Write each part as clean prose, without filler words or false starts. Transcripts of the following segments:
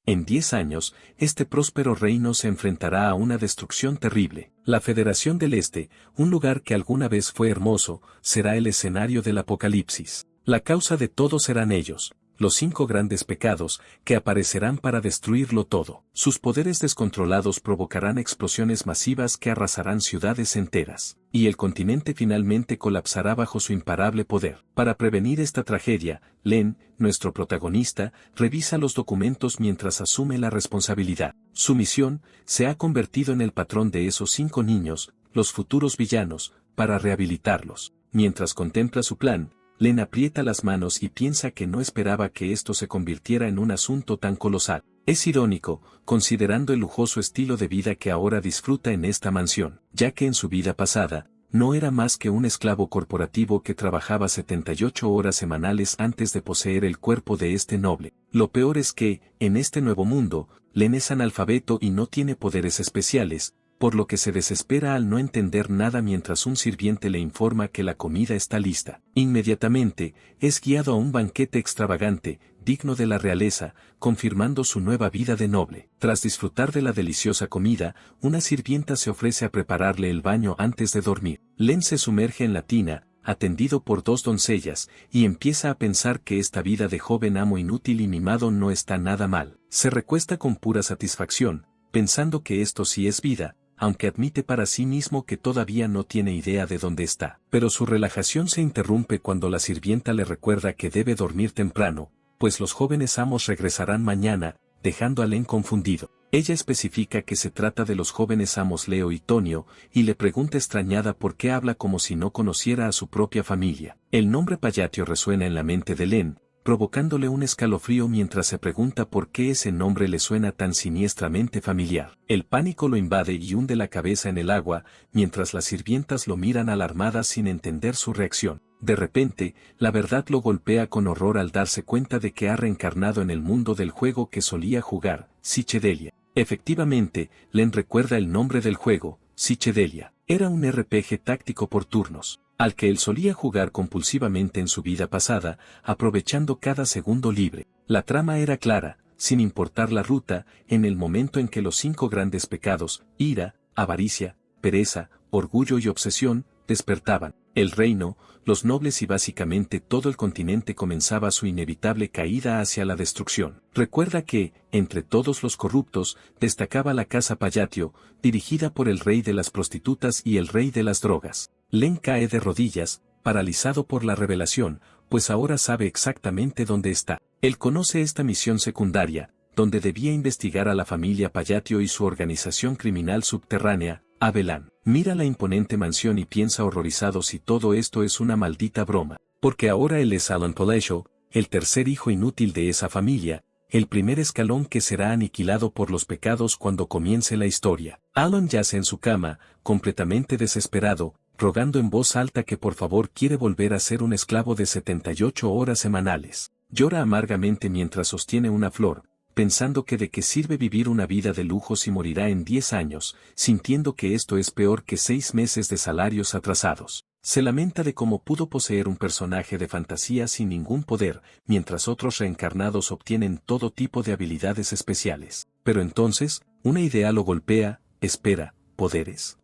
En 10 años, este próspero reino se enfrentará a una destrucción terrible. La Federación del Este, un lugar que alguna vez fue hermoso, será el escenario del apocalipsis. La causa de todo serán ellos, los 5 grandes pecados, que aparecerán para destruirlo todo. Sus poderes descontrolados provocarán explosiones masivas que arrasarán ciudades enteras, y el continente finalmente colapsará bajo su imparable poder. Para prevenir esta tragedia, Len, nuestro protagonista, revisa los documentos mientras asume la responsabilidad. Su misión se ha convertido en el patrón de esos 5 niños, los futuros villanos, para rehabilitarlos. Mientras contempla su plan, Len aprieta las manos y piensa que no esperaba que esto se convirtiera en un asunto tan colosal. Es irónico, considerando el lujoso estilo de vida que ahora disfruta en esta mansión, ya que en su vida pasada, no era más que un esclavo corporativo que trabajaba 78 horas semanales antes de poseer el cuerpo de este noble. Lo peor es que, en este nuevo mundo, Len es analfabeto y no tiene poderes especiales, por lo que se desespera al no entender nada mientras un sirviente le informa que la comida está lista. Inmediatamente, es guiado a un banquete extravagante, digno de la realeza, confirmando su nueva vida de noble. Tras disfrutar de la deliciosa comida, una sirvienta se ofrece a prepararle el baño antes de dormir. Len se sumerge en la tina, atendido por 2 doncellas, y empieza a pensar que esta vida de joven amo inútil y mimado no está nada mal. Se recuesta con pura satisfacción, pensando que esto sí es vida, aunque admite para sí mismo que todavía no tiene idea de dónde está. Pero su relajación se interrumpe cuando la sirvienta le recuerda que debe dormir temprano, pues los jóvenes amos regresarán mañana, dejando a Len confundido. Ella especifica que se trata de los jóvenes amos Leo y Tonio, y le pregunta extrañada por qué habla como si no conociera a su propia familia. El nombre Payatio resuena en la mente de Len, provocándole un escalofrío mientras se pregunta por qué ese nombre le suena tan siniestramente familiar. El pánico lo invade y hunde la cabeza en el agua, mientras las sirvientas lo miran alarmadas sin entender su reacción. De repente, la verdad lo golpea con horror al darse cuenta de que ha reencarnado en el mundo del juego que solía jugar, Psychedelia. Efectivamente, Len recuerda el nombre del juego, Psychedelia. Era un RPG táctico por turnos, al que él solía jugar compulsivamente en su vida pasada, aprovechando cada segundo libre. La trama era clara, sin importar la ruta, en el momento en que los 5 grandes pecados, ira, avaricia, pereza, orgullo y obsesión, despertaban. El reino, los nobles y básicamente todo el continente comenzaba su inevitable caída hacia la destrucción. Recuerda que, entre todos los corruptos, destacaba la casa Payatio, dirigida por el rey de las prostitutas y el rey de las drogas. Len cae de rodillas, paralizado por la revelación, pues ahora sabe exactamente dónde está. Él conoce esta misión secundaria, donde debía investigar a la familia Payatio y su organización criminal subterránea, Abelan. Mira la imponente mansión y piensa horrorizado si todo esto es una maldita broma, porque ahora él es Alan Palacio, el tercer hijo inútil de esa familia, el primer escalón que será aniquilado por los pecados cuando comience la historia. Alan yace en su cama, completamente desesperado, rogando en voz alta que por favor quiere volver a ser un esclavo de 78 horas semanales. Llora amargamente mientras sostiene una flor, pensando que de qué sirve vivir una vida de lujo si morirá en 10 años, sintiendo que esto es peor que 6 meses de salarios atrasados. Se lamenta de cómo pudo poseer un personaje de fantasía sin ningún poder, mientras otros reencarnados obtienen todo tipo de habilidades especiales. Pero entonces, una idea lo golpea. Espera, ¿poderes?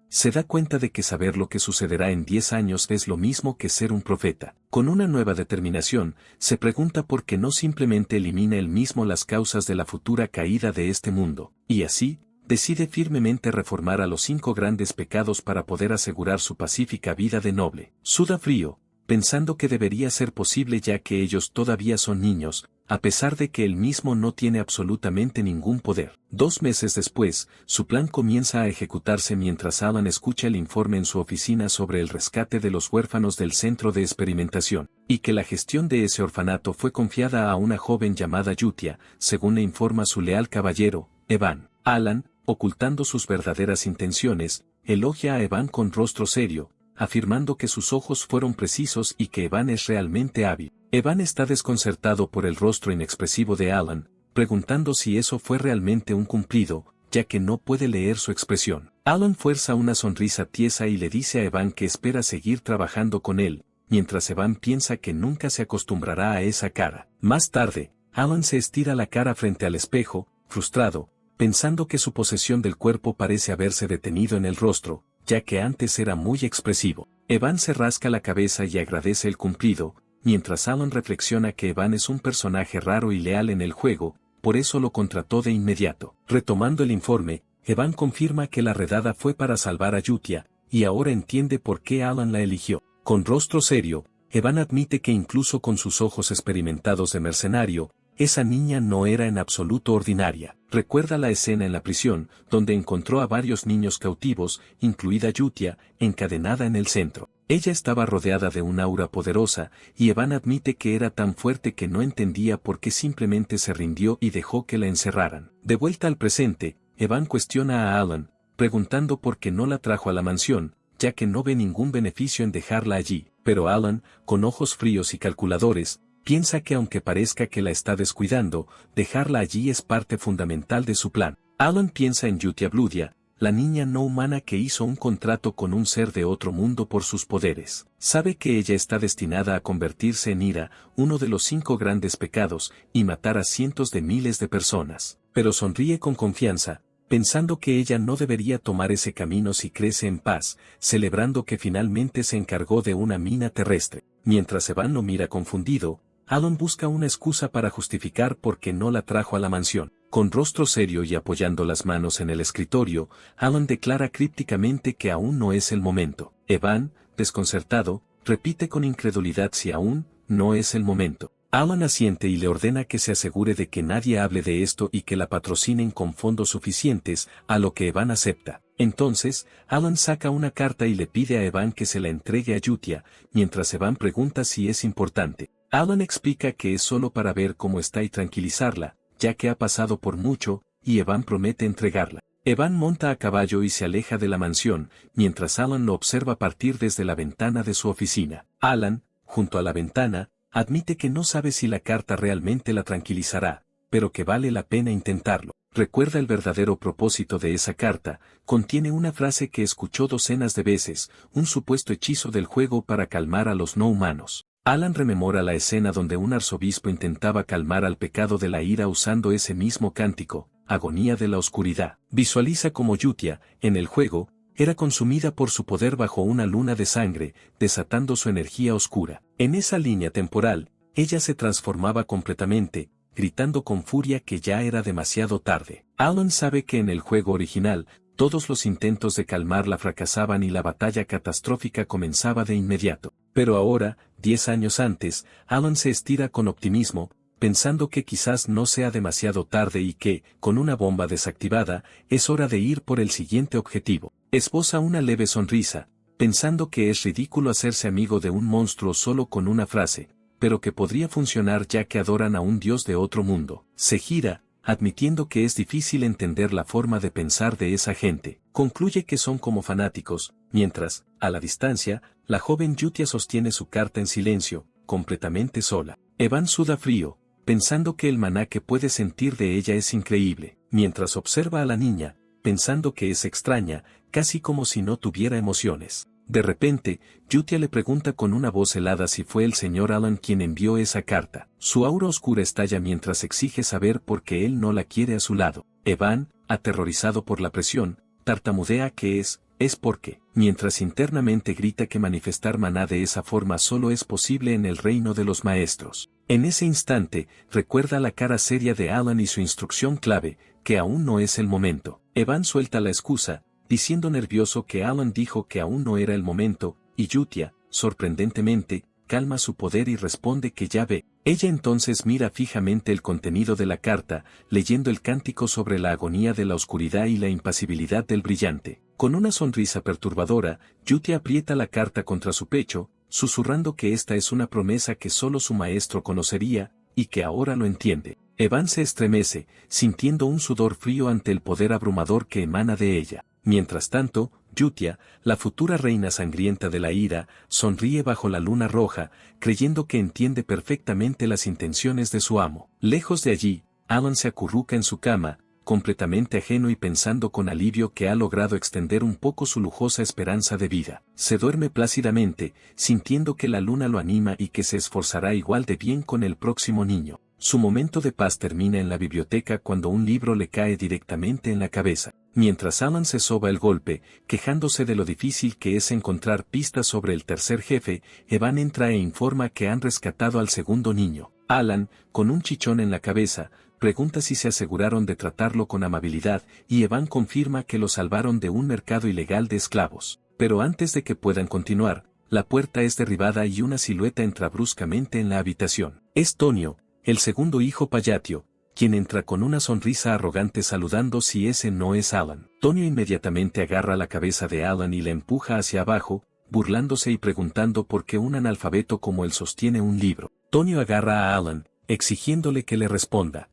Se da cuenta de que saber lo que sucederá en 10 años es lo mismo que ser un profeta. Con una nueva determinación, se pregunta por qué no simplemente elimina él mismo las causas de la futura caída de este mundo, y así, decide firmemente reformar a los 5 grandes pecados para poder asegurar su pacífica vida de noble. Suda frío, pensando que debería ser posible ya que ellos todavía son niños, a pesar de que él mismo no tiene absolutamente ningún poder. 2 meses después, su plan comienza a ejecutarse mientras Alan escucha el informe en su oficina sobre el rescate de los huérfanos del centro de experimentación, y que la gestión de ese orfanato fue confiada a una joven llamada Yutia, según le informa su leal caballero, Evan. Alan, ocultando sus verdaderas intenciones, elogia a Evan con rostro serio, afirmando que sus ojos fueron precisos y que Evan es realmente hábil. Evan está desconcertado por el rostro inexpresivo de Alan, preguntando si eso fue realmente un cumplido, ya que no puede leer su expresión. Alan fuerza una sonrisa tiesa y le dice a Evan que espera seguir trabajando con él, mientras Evan piensa que nunca se acostumbrará a esa cara. Más tarde, Alan se estira la cara frente al espejo, frustrado, pensando que su posesión del cuerpo parece haberse detenido en el rostro, ya que antes era muy expresivo. Evan se rasca la cabeza y agradece el cumplido, mientras Alan reflexiona que Evan es un personaje raro y leal en el juego, por eso lo contrató de inmediato. Retomando el informe, Evan confirma que la redada fue para salvar a Yutia, y ahora entiende por qué Alan la eligió. Con rostro serio, Evan admite que incluso con sus ojos experimentados de mercenario, esa niña no era en absoluto ordinaria. Recuerda la escena en la prisión, donde encontró a varios niños cautivos, incluida Yutia, encadenada en el centro. Ella estaba rodeada de un aura poderosa, y Evan admite que era tan fuerte que no entendía por qué simplemente se rindió y dejó que la encerraran. De vuelta al presente, Evan cuestiona a Alan, preguntando por qué no la trajo a la mansión, ya que no ve ningún beneficio en dejarla allí, pero Alan, con ojos fríos y calculadores, piensa que aunque parezca que la está descuidando, dejarla allí es parte fundamental de su plan. Alan piensa en Yutia Bludia, la niña no humana que hizo un contrato con un ser de otro mundo por sus poderes. Sabe que ella está destinada a convertirse en Ira, uno de los 5 grandes pecados, y matar a cientos de miles de personas. Pero sonríe con confianza, pensando que ella no debería tomar ese camino si crece en paz, celebrando que finalmente se encargó de una mina terrestre. Mientras Evan lo mira confundido, Alan busca una excusa para justificar por qué no la trajo a la mansión. Con rostro serio y apoyando las manos en el escritorio, Alan declara crípticamente que aún no es el momento. Evan, desconcertado, repite con incredulidad si aún no es el momento. Alan asiente y le ordena que se asegure de que nadie hable de esto y que la patrocinen con fondos suficientes, a lo que Evan acepta. Entonces, Alan saca una carta y le pide a Evan que se la entregue a Yutia, mientras Evan pregunta si es importante. Alan explica que es solo para ver cómo está y tranquilizarla, ya que ha pasado por mucho, y Evan promete entregarla. Evan monta a caballo y se aleja de la mansión, mientras Alan lo observa partir desde la ventana de su oficina. Alan, junto a la ventana, admite que no sabe si la carta realmente la tranquilizará, pero que vale la pena intentarlo. Recuerda el verdadero propósito de esa carta, contiene una frase que escuchó docenas de veces, un supuesto hechizo del juego para calmar a los no humanos. Alan rememora la escena donde un arzobispo intentaba calmar al pecado de la ira usando ese mismo cántico, agonía de la oscuridad. Visualiza como Yutia, en el juego, era consumida por su poder bajo una luna de sangre, desatando su energía oscura. En esa línea temporal, ella se transformaba completamente, gritando con furia que ya era demasiado tarde. Alan sabe que en el juego original, todos los intentos de calmarla fracasaban y la batalla catastrófica comenzaba de inmediato. Pero ahora, 10 años antes, Alan se estira con optimismo, pensando que quizás no sea demasiado tarde y que, con una bomba desactivada, es hora de ir por el siguiente objetivo. Esboza una leve sonrisa, pensando que es ridículo hacerse amigo de un monstruo solo con una frase, pero que podría funcionar ya que adoran a un dios de otro mundo. Se gira, admitiendo que es difícil entender la forma de pensar de esa gente. Concluye que son como fanáticos, mientras, a la distancia, la joven Yutia sostiene su carta en silencio, completamente sola. Evan suda frío, pensando que el maná que puede sentir de ella es increíble, mientras observa a la niña, pensando que es extraña, casi como si no tuviera emociones. De repente, Yutia le pregunta con una voz helada si fue el señor Alan quien envió esa carta. Su aura oscura estalla mientras exige saber por qué él no la quiere a su lado. Evan, aterrorizado por la presión, tartamudea que es porque, mientras internamente grita que manifestar maná de esa forma solo es posible en el reino de los maestros. En ese instante, recuerda la cara seria de Alan y su instrucción clave, que aún no es el momento. Evan suelta la excusa, diciendo nervioso que Alan dijo que aún no era el momento, y Yutia, sorprendentemente, calma su poder y responde que ya ve. Ella entonces mira fijamente el contenido de la carta, leyendo el cántico sobre la agonía de la oscuridad y la impasibilidad del brillante. Con una sonrisa perturbadora, Yutia aprieta la carta contra su pecho, susurrando que esta es una promesa que solo su maestro conocería, y que ahora lo entiende. Evan se estremece, sintiendo un sudor frío ante el poder abrumador que emana de ella. Mientras tanto, Yutia, la futura reina sangrienta de la ira, sonríe bajo la luna roja, creyendo que entiende perfectamente las intenciones de su amo. Lejos de allí, Alan se acurruca en su cama, completamente ajeno y pensando con alivio que ha logrado extender un poco su lujosa esperanza de vida. Se duerme plácidamente, sintiendo que la luna lo anima y que se esforzará igual de bien con el próximo niño. Su momento de paz termina en la biblioteca cuando un libro le cae directamente en la cabeza. Mientras Alan se soba el golpe, quejándose de lo difícil que es encontrar pistas sobre el tercer jefe, Evan entra e informa que han rescatado al segundo niño. Alan, con un chichón en la cabeza, pregunta si se aseguraron de tratarlo con amabilidad, y Evan confirma que lo salvaron de un mercado ilegal de esclavos. Pero antes de que puedan continuar, la puerta es derribada y una silueta entra bruscamente en la habitación. Es Tonio, el segundo hijo Payatio, quien entra con una sonrisa arrogante saludando si ese no es Alan. Tonio inmediatamente agarra la cabeza de Alan y la empuja hacia abajo, burlándose y preguntando por qué un analfabeto como él sostiene un libro. Tonio agarra a Alan, exigiéndole que le responda.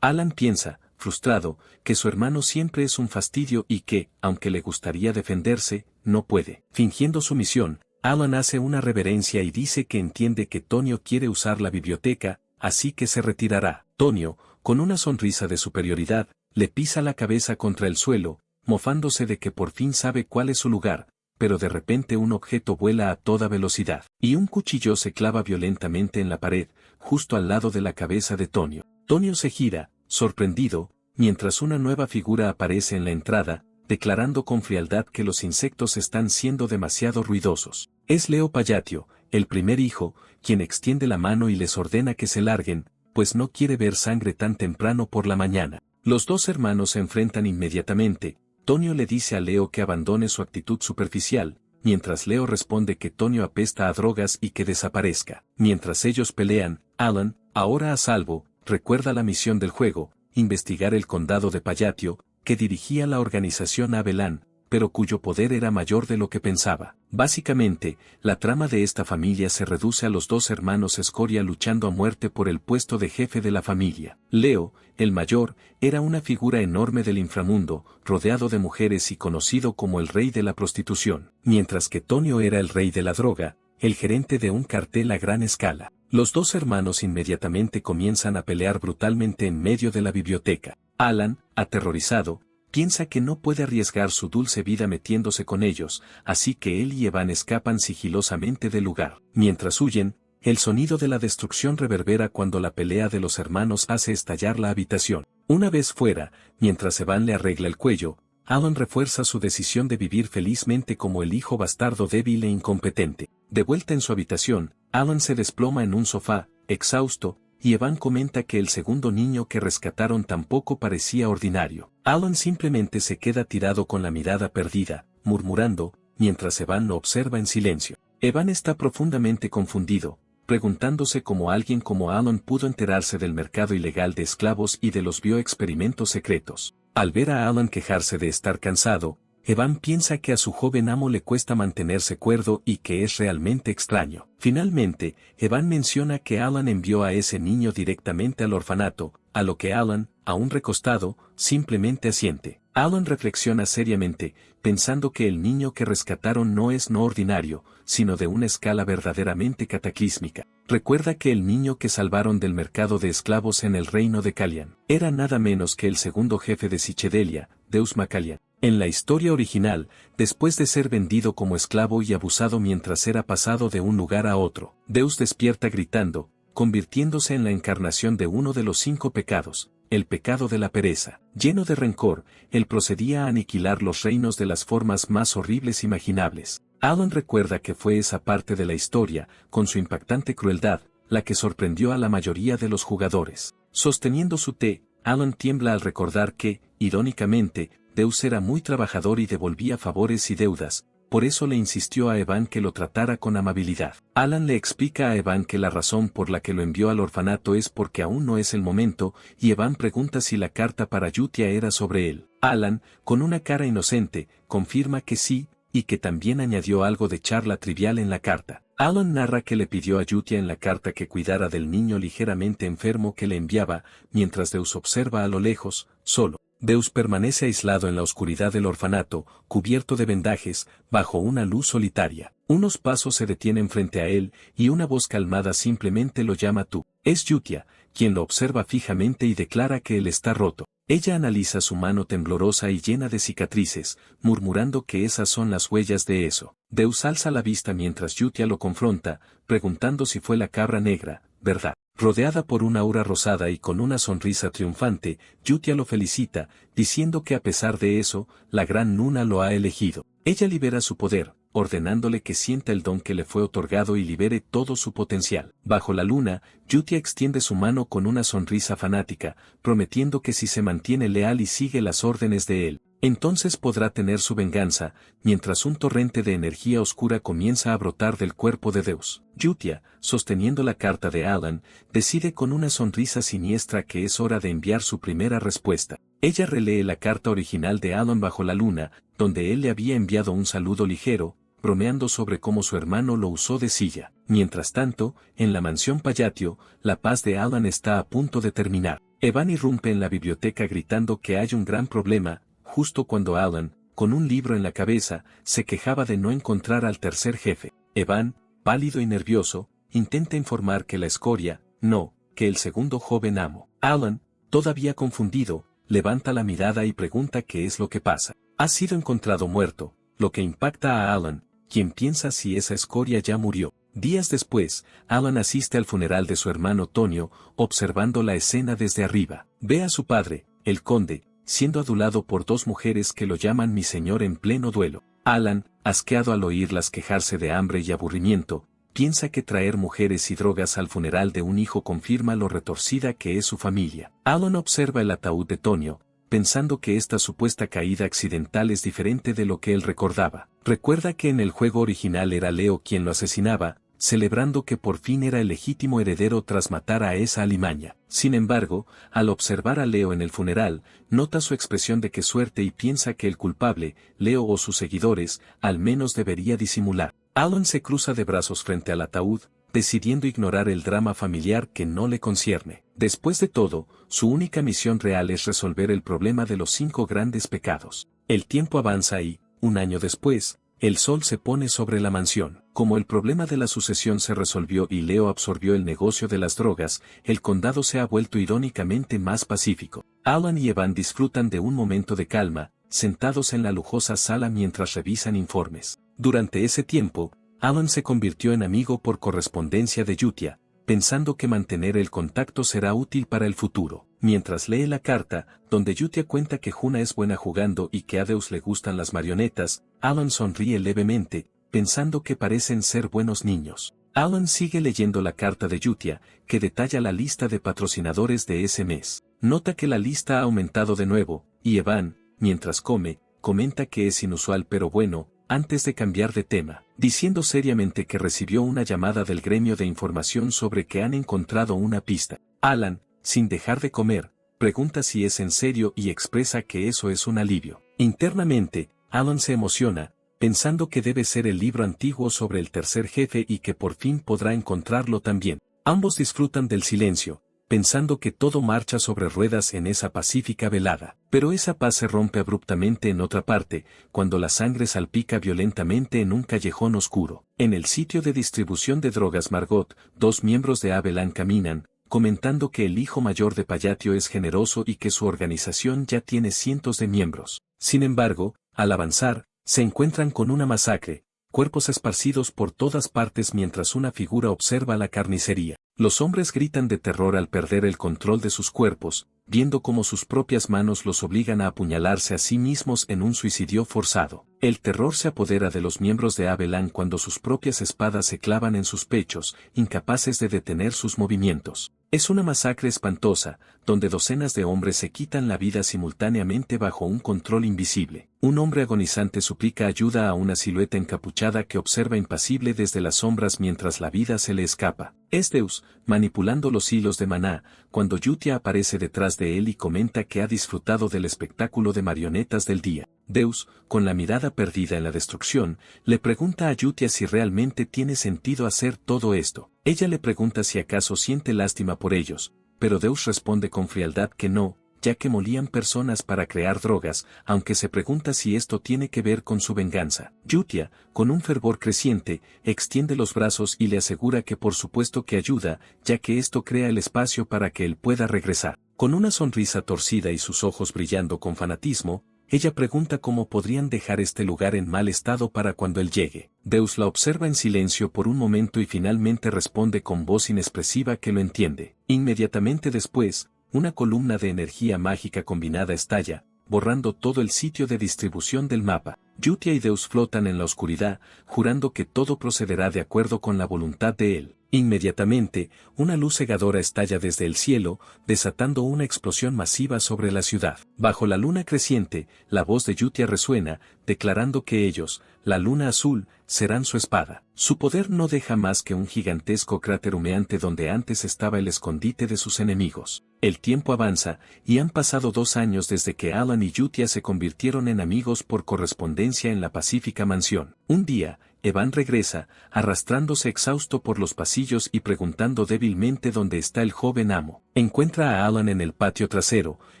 Alan piensa, frustrado, que su hermano siempre es un fastidio y que, aunque le gustaría defenderse, no puede. Fingiendo sumisión, Alan hace una reverencia y dice que entiende que Tonio quiere usar la biblioteca, así que se retirará. Tonio, con una sonrisa de superioridad, le pisa la cabeza contra el suelo, mofándose de que por fin sabe cuál es su lugar, pero de repente un objeto vuela a toda velocidad, y un cuchillo se clava violentamente en la pared, justo al lado de la cabeza de Tonio. Tonio se gira, sorprendido, mientras una nueva figura aparece en la entrada, declarando con frialdad que los insectos están siendo demasiado ruidosos. Es Leo Payatio, el primer hijo, quien extiende la mano y les ordena que se larguen, pues no quiere ver sangre tan temprano por la mañana. Los dos hermanos se enfrentan inmediatamente. Tonio le dice a Leo que abandone su actitud superficial, mientras Leo responde que Tonio apesta a drogas y que desaparezca. Mientras ellos pelean, Alan, ahora a salvo, recuerda la misión del juego, investigar el condado de Payatio, que dirigía la organización Abelan, pero cuyo poder era mayor de lo que pensaba. Básicamente, la trama de esta familia se reduce a los dos hermanos Escoria luchando a muerte por el puesto de jefe de la familia. Leo, el mayor, era una figura enorme del inframundo, rodeado de mujeres y conocido como el rey de la prostitución, mientras que Tonio era el rey de la droga, el gerente de un cartel a gran escala. Los dos hermanos inmediatamente comienzan a pelear brutalmente en medio de la biblioteca. Alan, aterrorizado, piensa que no puede arriesgar su dulce vida metiéndose con ellos, así que él y Evan escapan sigilosamente del lugar. Mientras huyen, el sonido de la destrucción reverbera cuando la pelea de los hermanos hace estallar la habitación. Una vez fuera, mientras Evan le arregla el cuello, Alan refuerza su decisión de vivir felizmente como el hijo bastardo débil e incompetente. De vuelta en su habitación, Alan se desploma en un sofá, exhausto, y Evan comenta que el segundo niño que rescataron tampoco parecía ordinario. Alan simplemente se queda tirado con la mirada perdida, murmurando, mientras Evan lo observa en silencio. Evan está profundamente confundido, preguntándose cómo alguien como Alan pudo enterarse del mercado ilegal de esclavos y de los bioexperimentos secretos. Al ver a Alan quejarse de estar cansado, Evan piensa que a su joven amo le cuesta mantenerse cuerdo y que es realmente extraño. Finalmente, Evan menciona que Alan envió a ese niño directamente al orfanato, a lo que Alan, aún recostado, simplemente asiente. Alan reflexiona seriamente, pensando que el niño que rescataron no es no ordinario, sino de una escala verdaderamente cataclísmica. Recuerda que el niño que salvaron del mercado de esclavos en el reino de Calian era nada menos que el segundo jefe de Psychedelia, Deus Macalian. En la historia original, después de ser vendido como esclavo y abusado mientras era pasado de un lugar a otro, Deus despierta gritando, convirtiéndose en la encarnación de uno de los 5 pecados, el pecado de la pereza. Lleno de rencor, él procedía a aniquilar los reinos de las formas más horribles imaginables. Alan recuerda que fue esa parte de la historia, con su impactante crueldad, la que sorprendió a la mayoría de los jugadores. Sosteniendo su té, Alan tiembla al recordar que, irónicamente, Deus era muy trabajador y devolvía favores y deudas, por eso le insistió a Evan que lo tratara con amabilidad. Alan le explica a Evan que la razón por la que lo envió al orfanato es porque aún no es el momento, y Evan pregunta si la carta para Yutia era sobre él. Alan, con una cara inocente, confirma que sí, y que también añadió algo de charla trivial en la carta. Alan narra que le pidió a Yutia en la carta que cuidara del niño ligeramente enfermo que le enviaba, mientras Deus observa a lo lejos, solo. Deus permanece aislado en la oscuridad del orfanato, cubierto de vendajes, bajo una luz solitaria. Unos pasos se detienen frente a él, y una voz calmada simplemente lo llama tú. Es Yutia, quien lo observa fijamente y declara que él está roto. Ella analiza su mano temblorosa y llena de cicatrices, murmurando que esas son las huellas de eso. Deus alza la vista mientras Yutia lo confronta, preguntando si fue la cabra negra, ¿verdad? Rodeada por una aura rosada y con una sonrisa triunfante, Yutia lo felicita, diciendo que a pesar de eso, la gran Nuna lo ha elegido. Ella libera su poder, ordenándole que sienta el don que le fue otorgado y libere todo su potencial. Bajo la luna, Yutia extiende su mano con una sonrisa fanática, prometiendo que si se mantiene leal y sigue las órdenes de él, entonces podrá tener su venganza, mientras un torrente de energía oscura comienza a brotar del cuerpo de Deus. Yutia, sosteniendo la carta de Alan, decide con una sonrisa siniestra que es hora de enviar su primera respuesta. Ella relee la carta original de Alan bajo la luna, donde él le había enviado un saludo ligero, bromeando sobre cómo su hermano lo usó de silla. Mientras tanto, en la mansión Payatio, la paz de Alan está a punto de terminar. Evan irrumpe en la biblioteca gritando que hay un gran problema, justo cuando Alan, con un libro en la cabeza, se quejaba de no encontrar al tercer jefe. Evan, pálido y nervioso, intenta informar que la escoria, no, que el segundo joven amo. Alan, todavía confundido, levanta la mirada y pregunta qué es lo que pasa. Ha sido encontrado muerto, lo que impacta a Alan, quien piensa si esa escoria ya murió. Días después, Alan asiste al funeral de su hermano Tonio, observando la escena desde arriba. Ve a su padre, el conde, siendo adulado por dos mujeres que lo llaman mi señor en pleno duelo. Alan, asqueado al oírlas quejarse de hambre y aburrimiento, piensa que traer mujeres y drogas al funeral de un hijo confirma lo retorcida que es su familia. Alan observa el ataúd de Tonio, pensando que esta supuesta caída accidental es diferente de lo que él recordaba. Recuerda que en el juego original era Leo quien lo asesinaba, celebrando que por fin era el legítimo heredero tras matar a esa alimaña. Sin embargo, al observar a Leo en el funeral, nota su expresión de qué suerte y piensa que el culpable, Leo o sus seguidores, al menos debería disimular. Alan se cruza de brazos frente al ataúd, decidiendo ignorar el drama familiar que no le concierne. Después de todo, su única misión real es resolver el problema de los 5 grandes pecados. El tiempo avanza y, un año después, el sol se pone sobre la mansión. Como el problema de la sucesión se resolvió y Leo absorbió el negocio de las drogas, el condado se ha vuelto irónicamente más pacífico. Alan y Evan disfrutan de un momento de calma, sentados en la lujosa sala mientras revisan informes. Durante ese tiempo, Alan se convirtió en amigo por correspondencia de Yutia, pensando que mantener el contacto será útil para el futuro. Mientras lee la carta, donde Yutia cuenta que Juna es buena jugando y que a Deus le gustan las marionetas, Alan sonríe levemente, pensando que parecen ser buenos niños. Alan sigue leyendo la carta de Yutia, que detalla la lista de patrocinadores de ese mes. Nota que la lista ha aumentado de nuevo, y Evan, mientras come, comenta que es inusual pero bueno, antes de cambiar de tema, diciendo seriamente que recibió una llamada del gremio de información sobre que han encontrado una pista. Alan, sin dejar de comer, pregunta si es en serio y expresa que eso es un alivio. Internamente, Alan se emociona, pensando que debe ser el libro antiguo sobre el tercer jefe y que por fin podrá encontrarlo también. Ambos disfrutan del silencio, pensando que todo marcha sobre ruedas en esa pacífica velada. Pero esa paz se rompe abruptamente en otra parte, cuando la sangre salpica violentamente en un callejón oscuro. En el sitio de distribución de drogas Margot, 2 miembros de Abelan caminan, comentando que el hijo mayor de Payatio es generoso y que su organización ya tiene cientos de miembros. Sin embargo, al avanzar, se encuentran con una masacre, cuerpos esparcidos por todas partes mientras una figura observa la carnicería. Los hombres gritan de terror al perder el control de sus cuerpos, viendo cómo sus propias manos los obligan a apuñalarse a sí mismos en un suicidio forzado. El terror se apodera de los miembros de Abelan cuando sus propias espadas se clavan en sus pechos, incapaces de detener sus movimientos. Es una masacre espantosa, donde docenas de hombres se quitan la vida simultáneamente bajo un control invisible. Un hombre agonizante suplica ayuda a una silueta encapuchada que observa impasible desde las sombras mientras la vida se le escapa. Es Deus, manipulando los hilos de maná, cuando Yutia aparece detrás de él y comenta que ha disfrutado del espectáculo de marionetas del día. Deus, con la mirada perdida en la destrucción, le pregunta a Yutia si realmente tiene sentido hacer todo esto. Ella le pregunta si acaso siente lástima por ellos, pero Deus responde con frialdad que no, ya que molían personas para crear drogas, aunque se pregunta si esto tiene que ver con su venganza. Yutia, con un fervor creciente, extiende los brazos y le asegura que por supuesto que ayuda, ya que esto crea el espacio para que él pueda regresar. Con una sonrisa torcida y sus ojos brillando con fanatismo, ella pregunta cómo podrían dejar este lugar en mal estado para cuando él llegue. Deus la observa en silencio por un momento y finalmente responde con voz inexpresiva que lo entiende. Inmediatamente después, una columna de energía mágica combinada estalla, borrando todo el sitio de distribución del mapa. Yutia y Deus flotan en la oscuridad, jurando que todo procederá de acuerdo con la voluntad de él. Inmediatamente, una luz cegadora estalla desde el cielo, desatando una explosión masiva sobre la ciudad. Bajo la luna creciente, la voz de Yutia resuena, declarando que ellos, la luna azul, serán su espada. Su poder no deja más que un gigantesco cráter humeante donde antes estaba el escondite de sus enemigos. El tiempo avanza, y han pasado 2 años desde que Alan y Yutia se convirtieron en amigos por correspondencia en la pacífica mansión. Un día, Evan regresa, arrastrándose exhausto por los pasillos y preguntando débilmente dónde está el joven amo. Encuentra a Alan en el patio trasero,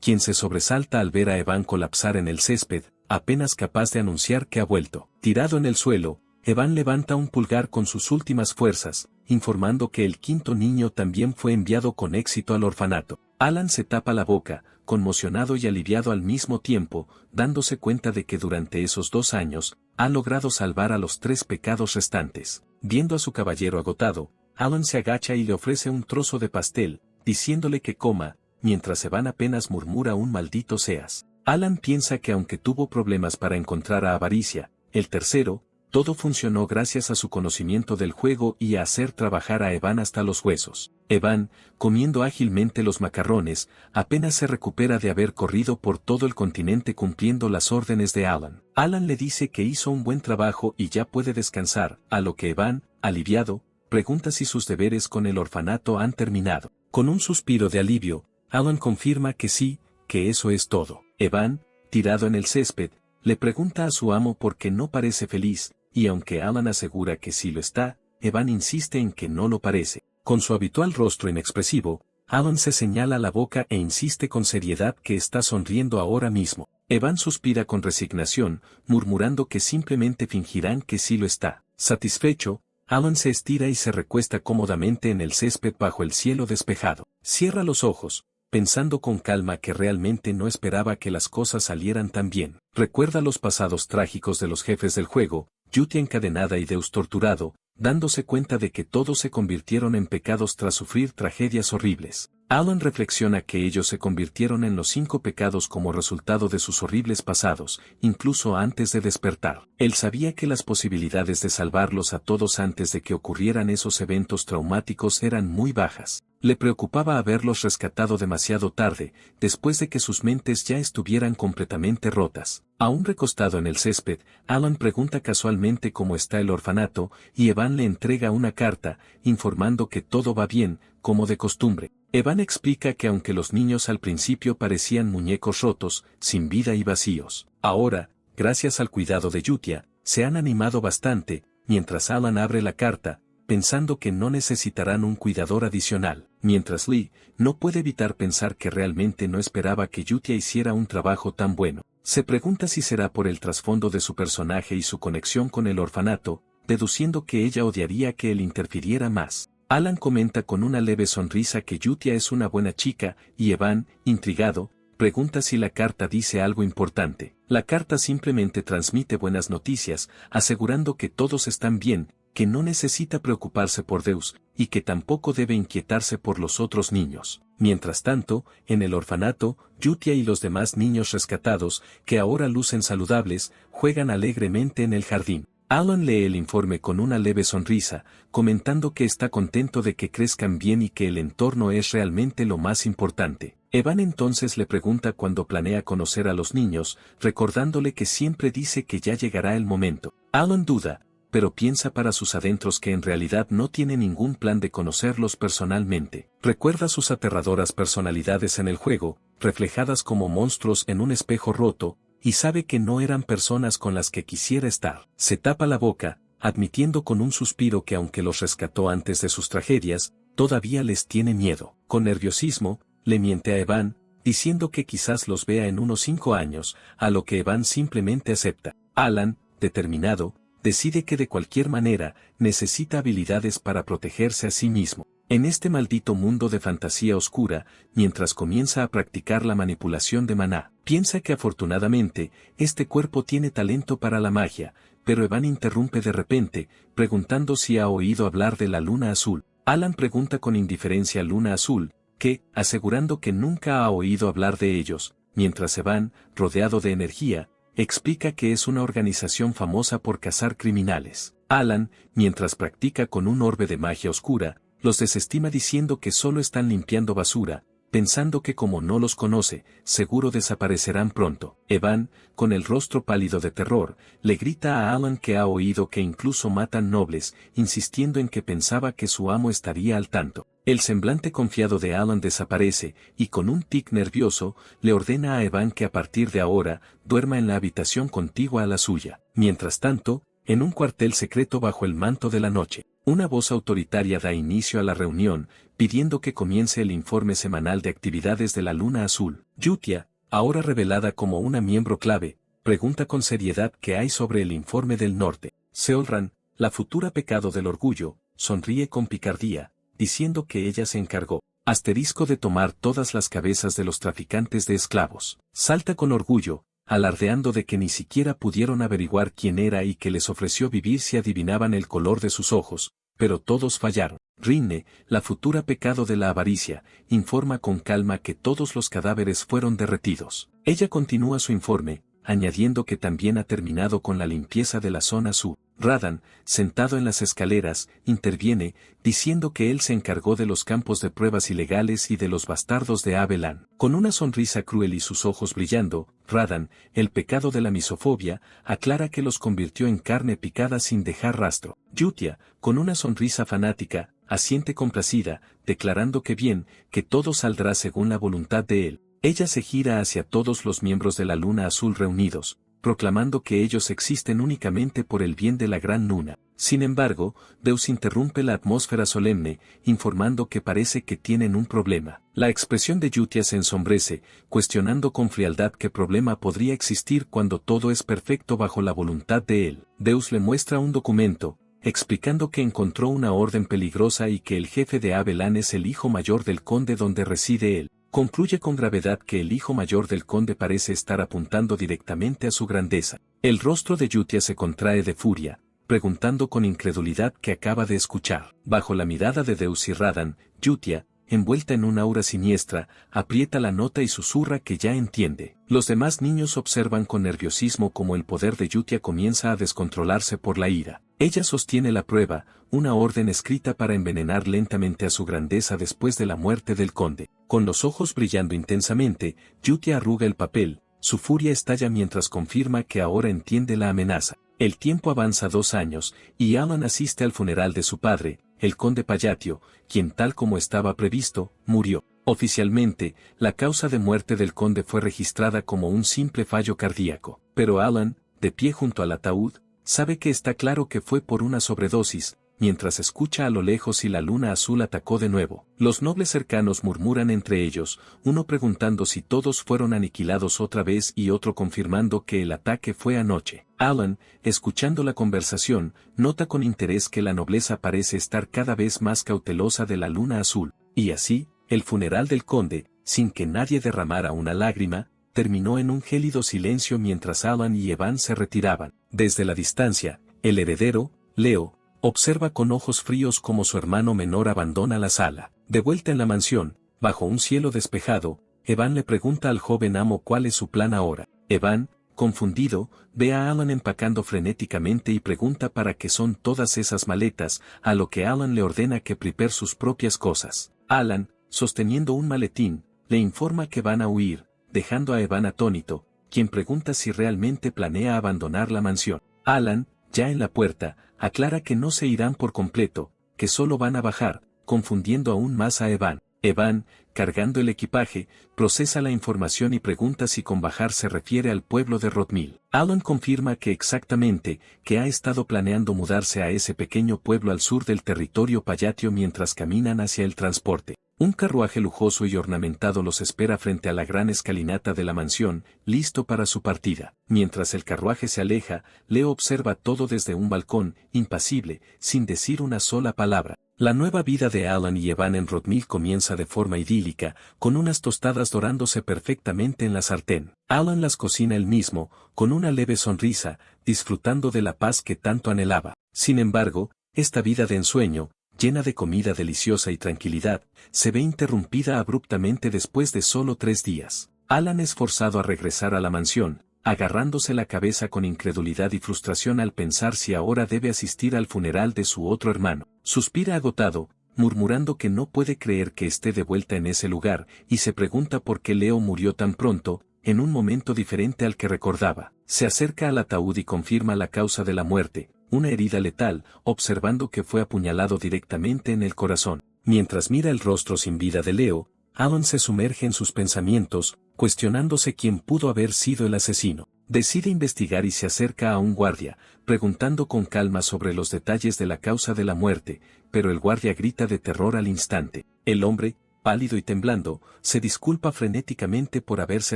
quien se sobresalta al ver a Evan colapsar en el césped, apenas capaz de anunciar que ha vuelto. Tirado en el suelo, Evan levanta un pulgar con sus últimas fuerzas, informando que el 5.º niño también fue enviado con éxito al orfanato. Alan se tapa la boca, conmocionado y aliviado al mismo tiempo, dándose cuenta de que durante esos 2 años, ha logrado salvar a los 3 pecados restantes. Viendo a su caballero agotado, Alan se agacha y le ofrece un trozo de pastel, diciéndole que coma, mientras Evan apenas murmura un maldito seas. Alan piensa que aunque tuvo problemas para encontrar a Avaricia, el tercero, todo funcionó gracias a su conocimiento del juego y a hacer trabajar a Evan hasta los huesos. Evan, comiendo ágilmente los macarrones, apenas se recupera de haber corrido por todo el continente cumpliendo las órdenes de Alan. Alan le dice que hizo un buen trabajo y ya puede descansar, a lo que Evan, aliviado, pregunta si sus deberes con el orfanato han terminado. Con un suspiro de alivio, Alan confirma que sí, que eso es todo. Evan, tirado en el césped, le pregunta a su amo por qué no parece feliz, y aunque Alan asegura que sí lo está, Evan insiste en que no lo parece. Con su habitual rostro inexpresivo, Alan se señala la boca e insiste con seriedad que está sonriendo ahora mismo. Evan suspira con resignación, murmurando que simplemente fingirán que sí lo está. Satisfecho, Alan se estira y se recuesta cómodamente en el césped bajo el cielo despejado. Cierra los ojos, pensando con calma que realmente no esperaba que las cosas salieran tan bien. Recuerda los pasados trágicos de los jefes del juego, Yutia encadenada y Deus torturado, dándose cuenta de que todos se convirtieron en pecados tras sufrir tragedias horribles. Alan reflexiona que ellos se convirtieron en los 5 pecados como resultado de sus horribles pasados, incluso antes de despertar. Él sabía que las posibilidades de salvarlos a todos antes de que ocurrieran esos eventos traumáticos eran muy bajas. Le preocupaba haberlos rescatado demasiado tarde, después de que sus mentes ya estuvieran completamente rotas. Aún recostado en el césped, Alan pregunta casualmente cómo está el orfanato, y Evan le entrega una carta, informando que todo va bien, como de costumbre. Evan explica que aunque los niños al principio parecían muñecos rotos, sin vida y vacíos, ahora, gracias al cuidado de Yutia, se han animado bastante, mientras Alan abre la carta, pensando que no necesitarán un cuidador adicional, mientras Lee no puede evitar pensar que realmente no esperaba que Yutia hiciera un trabajo tan bueno. Se pregunta si será por el trasfondo de su personaje y su conexión con el orfanato, deduciendo que ella odiaría que él interfiriera más. Alan comenta con una leve sonrisa que Yutia es una buena chica, y Evan, intrigado, pregunta si la carta dice algo importante. La carta simplemente transmite buenas noticias, asegurando que todos están bien, que no necesita preocuparse por Deus, y que tampoco debe inquietarse por los otros niños. Mientras tanto, en el orfanato, Yutia y los demás niños rescatados, que ahora lucen saludables, juegan alegremente en el jardín. Alan lee el informe con una leve sonrisa, comentando que está contento de que crezcan bien y que el entorno es realmente lo más importante. Evan entonces le pregunta cuándo planea conocer a los niños, recordándole que siempre dice que ya llegará el momento. Alan duda, pero piensa para sus adentros que en realidad no tiene ningún plan de conocerlos personalmente. Recuerda sus aterradoras personalidades en el juego, reflejadas como monstruos en un espejo roto, y sabe que no eran personas con las que quisiera estar. Se tapa la boca, admitiendo con un suspiro que aunque los rescató antes de sus tragedias, todavía les tiene miedo. Con nerviosismo, le miente a Evan, diciendo que quizás los vea en unos 5 años, a lo que Evan simplemente acepta. Alan, determinado, decide que de cualquier manera, necesita habilidades para protegerse a sí mismo. En este maldito mundo de fantasía oscura, mientras comienza a practicar la manipulación de maná, Piensa que afortunadamente, este cuerpo tiene talento para la magia, pero Evan interrumpe de repente, preguntando si ha oído hablar de la luna azul. Alan pregunta con indiferencia a Luna Azul, que, asegurando que nunca ha oído hablar de ellos, mientras Evan, rodeado de energía, explica que es una organización famosa por cazar criminales. Alan, mientras practica con un orbe de magia oscura, los desestima diciendo que solo están limpiando basura, pensando que como no los conoce, seguro desaparecerán pronto. Evan, con el rostro pálido de terror, le grita a Alan que ha oído que incluso matan nobles, insistiendo en que pensaba que su amo estaría al tanto. El semblante confiado de Alan desaparece, y con un tic nervioso, le ordena a Evan que a partir de ahora, duerma en la habitación contigua a la suya. Mientras tanto, en un cuartel secreto bajo el manto de la noche, una voz autoritaria da inicio a la reunión, pidiendo que comience el informe semanal de actividades de la Luna Azul. Yutia, ahora revelada como una miembro clave, pregunta con seriedad qué hay sobre el informe del norte. Seolran, la futura pecado del orgullo, sonríe con picardía, diciendo que ella se encargó, de tomar todas las cabezas de los traficantes de esclavos. Salta con orgullo, alardeando de que ni siquiera pudieron averiguar quién era y que les ofreció vivir si adivinaban el color de sus ojos, pero todos fallaron. Rinne, la futura pecado de la avaricia, informa con calma que todos los cadáveres fueron derretidos. Ella continúa su informe, añadiendo que también ha terminado con la limpieza de la zona sur. Radan, sentado en las escaleras, interviene, diciendo que él se encargó de los campos de pruebas ilegales y de los bastardos de Abelan. Con una sonrisa cruel y sus ojos brillando, Radan, el pecado de la misofobia, aclara que los convirtió en carne picada sin dejar rastro. Yutia, con una sonrisa fanática, asiente complacida, declarando que bien, que todo saldrá según la voluntad de él. Ella se gira hacia todos los miembros de la Luna Azul reunidos, proclamando que ellos existen únicamente por el bien de la gran luna. Sin embargo, Deus interrumpe la atmósfera solemne, informando que parece que tienen un problema. La expresión de Yutia se ensombrece, cuestionando con frialdad qué problema podría existir cuando todo es perfecto bajo la voluntad de él. Deus le muestra un documento, explicando que encontró una orden peligrosa y que el jefe de Abelan es el hijo mayor del conde donde reside él. Concluye con gravedad que el hijo mayor del conde parece estar apuntando directamente a su grandeza. El rostro de Yutia se contrae de furia, preguntando con incredulidad qué acaba de escuchar. Bajo la mirada de Deus y Radan, Yutia, envuelta en un aura siniestra, aprieta la nota y susurra que ya entiende. Los demás niños observan con nerviosismo cómo el poder de Yutia comienza a descontrolarse por la ira. Ella sostiene la prueba, una orden escrita para envenenar lentamente a su grandeza después de la muerte del conde. Con los ojos brillando intensamente, Yutia arruga el papel, su furia estalla mientras confirma que ahora entiende la amenaza. El tiempo avanza 2 años, y Alan asiste al funeral de su padre, el conde Payatio, quien tal como estaba previsto, murió. Oficialmente, la causa de muerte del conde fue registrada como un simple fallo cardíaco, pero Alan, de pie junto al ataúd, sabe que está claro que fue por una sobredosis, mientras escucha a lo lejos si la luna azul atacó de nuevo. Los nobles cercanos murmuran entre ellos, uno preguntando si todos fueron aniquilados otra vez y otro confirmando que el ataque fue anoche. Alan, escuchando la conversación, nota con interés que la nobleza parece estar cada vez más cautelosa de la luna azul, y así, el funeral del conde, sin que nadie derramara una lágrima, terminó en un gélido silencio mientras Alan y Evan se retiraban. Desde la distancia, el heredero, Leo, observa con ojos fríos cómo su hermano menor abandona la sala. De vuelta en la mansión, bajo un cielo despejado, Evan le pregunta al joven amo cuál es su plan ahora. Evan, confundido, ve a Alan empacando frenéticamente y pregunta para qué son todas esas maletas, a lo que Alan le ordena que prepare sus propias cosas. Alan, sosteniendo un maletín, le informa que van a huir, dejando a Evan atónito, quien pregunta si realmente planea abandonar la mansión. Alan, ya en la puerta, aclara que no se irán por completo, que solo van a bajar, confundiendo aún más a Evan. Evan, cargando el equipaje, procesa la información y pregunta si con bajar se refiere al pueblo de Rodmil. Alan confirma que exactamente, que ha estado planeando mudarse a ese pequeño pueblo al sur del territorio Payatio mientras caminan hacia el transporte. Un carruaje lujoso y ornamentado los espera frente a la gran escalinata de la mansión, listo para su partida. Mientras el carruaje se aleja, Leo observa todo desde un balcón, impasible, sin decir una sola palabra. La nueva vida de Alan y Evan en Rodmill comienza de forma idílica, con unas tostadas dorándose perfectamente en la sartén. Alan las cocina él mismo, con una leve sonrisa, disfrutando de la paz que tanto anhelaba. Sin embargo, esta vida de ensueño, llena de comida deliciosa y tranquilidad, se ve interrumpida abruptamente después de solo 3 días. Alan es forzado a regresar a la mansión, agarrándose la cabeza con incredulidad y frustración al pensar si ahora debe asistir al funeral de su otro hermano. Suspira agotado, murmurando que no puede creer que esté de vuelta en ese lugar, y se pregunta por qué Leo murió tan pronto, en un momento diferente al que recordaba. Se acerca al ataúd y confirma la causa de la muerte, una herida letal, observando que fue apuñalado directamente en el corazón. Mientras mira el rostro sin vida de Leo, Alan se sumerge en sus pensamientos, cuestionándose quién pudo haber sido el asesino. Decide investigar y se acerca a un guardia, preguntando con calma sobre los detalles de la causa de la muerte, pero el guardia grita de terror al instante. El hombre, pálido y temblando, se disculpa frenéticamente por haberse